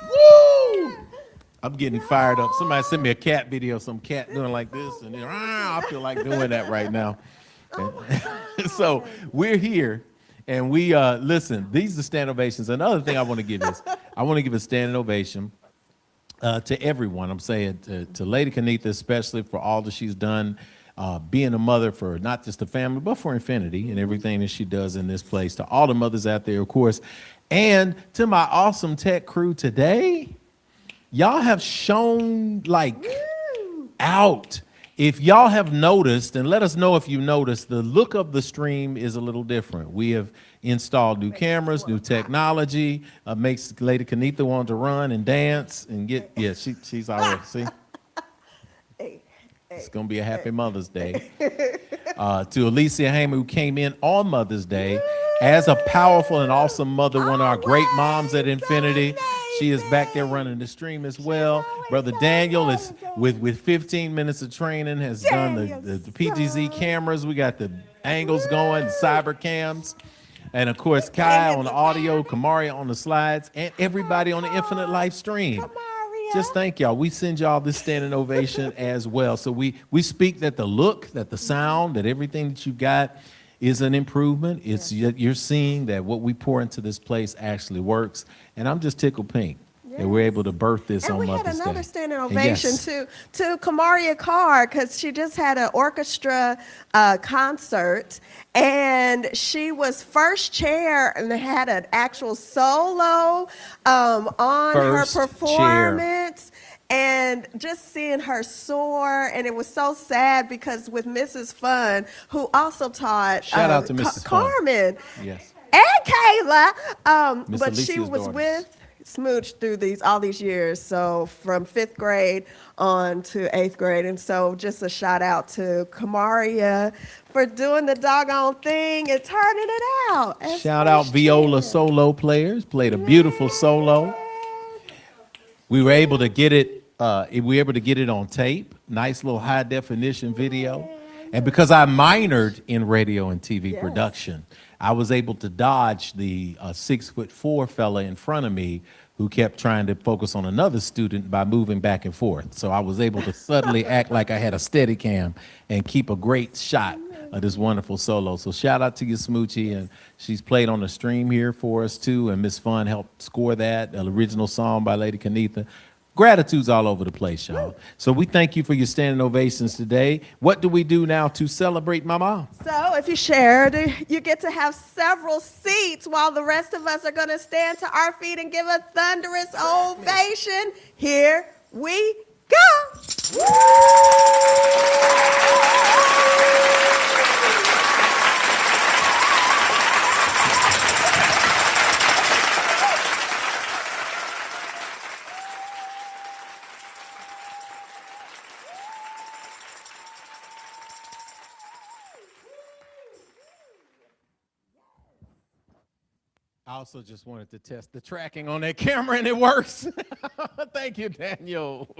Woo! I'm getting fired up. Somebody sent me a cat video, some cat doing like this, and I feel like doing that right now. So we're here, and we listen. These are stand ovations. Another thing I want to give is I want to give a standing ovation to everyone. I'm saying to Lady Kenitha especially for all that she's done, being a mother for not just the family but for infinity and everything that she does in this place. To all the mothers out there, of course, and to my awesome tech crew today. Y'all have shown like out. If y'all have noticed, and let us know if you noticed, the look of the stream is a little different. We have installed new cameras, new technology, makes Lady Kenitha want to run and dance and get, yeah, she's already, see? It's going to be a happy Mother's Day. To Alicia Hamer, who came in on Mother's Day as a powerful and awesome mother, one of our great moms at Infinity. She is back there running the stream as well. Brother Daniel is with 15 minutes of training, has done the PGZ cameras. We got the angles going, the cyber cams. And of course, Kai on the audio, Kamaria on the slides, and everybody on the Infinite Life stream. Just thank y'all. We send y'all this standing ovation as well. So we speak that the look, that the sound, that everything that you've got is an improvement. It's you're seeing that what we pour into this place actually works. And I'm just tickled pink that we're able to birth this on Mother's Day. And we had another standing ovation to Kamaria Carr, because she just had an orchestra concert, and she was first chair and had an actual solo on First her performance. And just seeing her soar, and it was so sad because with Mrs. Fun, who also taught Shout out to Mrs. Fun. Carmen Yes. and Kayla, Miss but she Alicia's was daughters. with Smooch through all these years, so from 5th grade on to 8th grade. And so just a shout out to Kamaria for doing the doggone thing and turning it out. Shout out viola solo players, played a beautiful solo. We were able to get it. We were able to get it on tape. Nice little high definition video. And because I minored in radio and TV production, I was able to dodge the 6'4" fella in front of me who kept trying to focus on another student by moving back and forth. So I was able to suddenly act like I had a steady cam and keep a great shot of this wonderful solo. So shout out to you, Smoochie. And she's played on the stream here for us too. And Miss Fun helped score that, an original song by Lady Kenitha. Gratitude's all over the place, y'all. So we thank you for your standing ovations today. What do we do now to celebrate Mama? So if you shared, you get to have several seats while the rest of us are going to stand to our feet and give a thunderous ovation. Here we go. I also just wanted to test the tracking on that camera, and it works. Thank you, Daniel.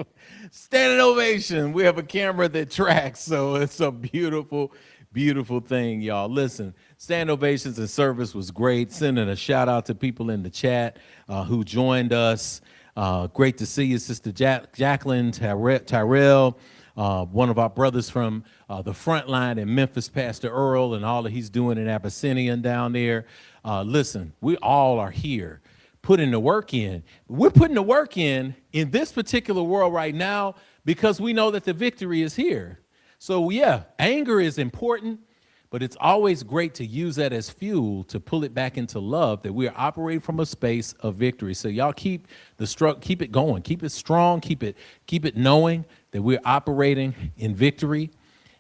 Standing ovation. We have a camera that tracks, so it's a beautiful, beautiful thing, y'all. Listen, standing ovations and service was great. Sending a shout out to people in the chat who joined us. Great to see you, Sister Jacqueline Tyrell. One of our brothers from the front line in Memphis, Pastor Earl, and all that he's doing in Abyssinian down there. Listen, we all are here putting the work in. We're putting the work in this particular world right now because we know that the victory is here. So yeah, anger is important, but it's always great to use that as fuel to pull it back into love, that we are operating from a space of victory. So y'all keep it going, keep it strong, keep it knowing that we're operating in victory.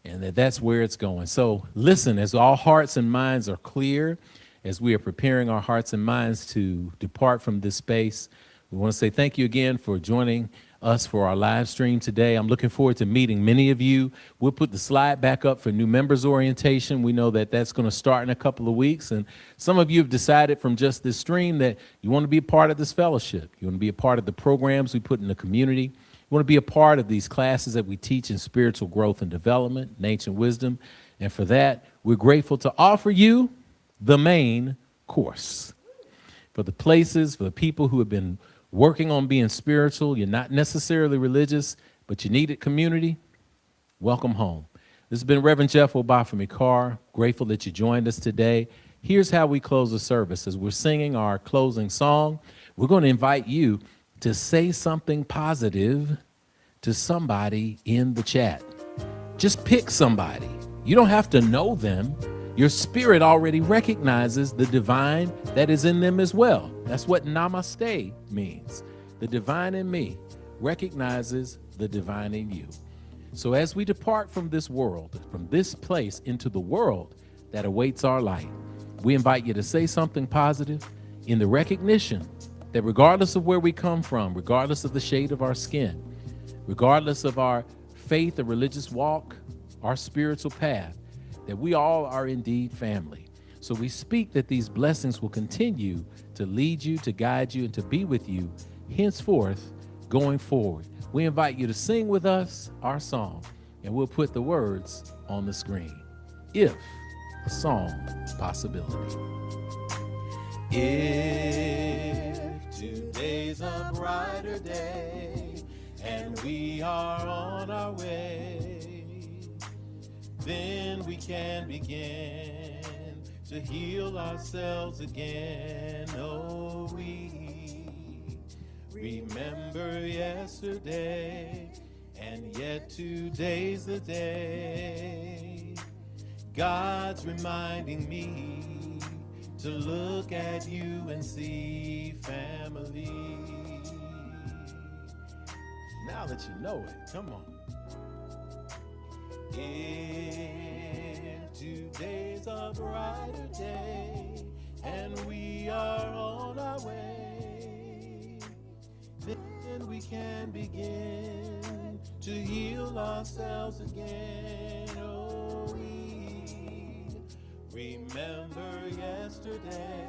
and that's where it's going. So listen, as all hearts and minds are clear, as we are preparing our hearts and minds to depart from this space, we want to say thank you again for joining us for our live stream today. I'm looking forward to meeting many of you. We'll put the slide back up for new members orientation. We know that that's going to start in a couple of weeks. And some of you have decided from just this stream that you want to be a part of this fellowship. You want to be a part of the programs we put in the community. You want to be a part of these classes that we teach in spiritual growth and development, and ancient wisdom. And for that, we're grateful to offer you the main course. For the places, for the people who have been working on being spiritual, you're not necessarily religious, but you needed community, welcome home. This has been Reverend Jeff Obafemi Carr. Grateful that you joined us today. Here's how we close the service. As we're singing our closing song, we're going to invite you to say something positive to somebody in the chat. Just pick somebody. You don't have to know them. Your spirit already recognizes the divine that is in them as well. That's what namaste means. The divine in me recognizes the divine in you. So as we depart from this world, from this place into the world that awaits our light, we invite you to say something positive in the recognition that regardless of where we come from, regardless of the shade of our skin, regardless of our faith or religious walk, our spiritual path, that we all are indeed family. So we speak that these blessings will continue to lead you, to guide you, and to be with you henceforth going forward. We invite you to sing with us our song, and we'll put the words on the screen. If a song possibility. If today's a brighter day and we are on our way, then we can begin to heal ourselves again. Oh, we remember yesterday, and yet today's the day. God's reminding me to look at you and see family. Now that you know it, come on. If today's a brighter day and we are on our way, then we can begin to heal ourselves again. Oh, we remember yesterday,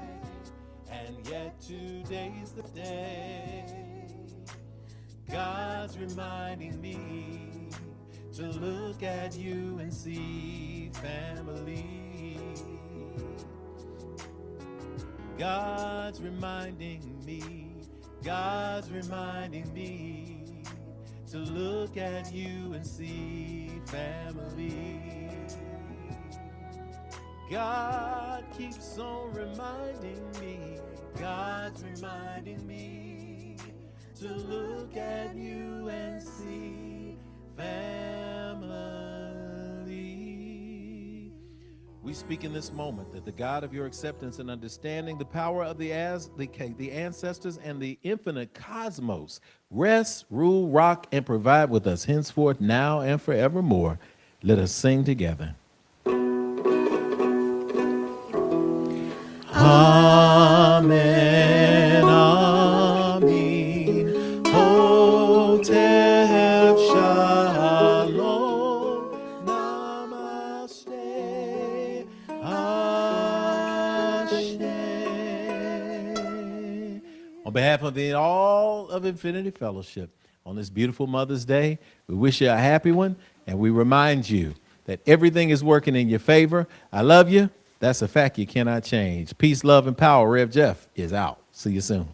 and yet today's the day. God's reminding me to look at you and see family. God's reminding me, God's reminding me to look at you and see family. God keeps on reminding me, God's reminding me to look at you and see family. We speak in this moment that the God of your acceptance and understanding, the power of the ancestors and the infinite cosmos rest, rule, rock, and provide with us henceforth, now, and forevermore. Let us sing together. Amen, Amen. Hotep Shalom. Namaste. Ashe. On behalf of all of Infinity Fellowship, on this beautiful Mother's Day, we wish you a happy one, and we remind you that everything is working in your favor. I love you. That's a fact you cannot change. Peace, love, and power. Rev Jeff is out. See you soon.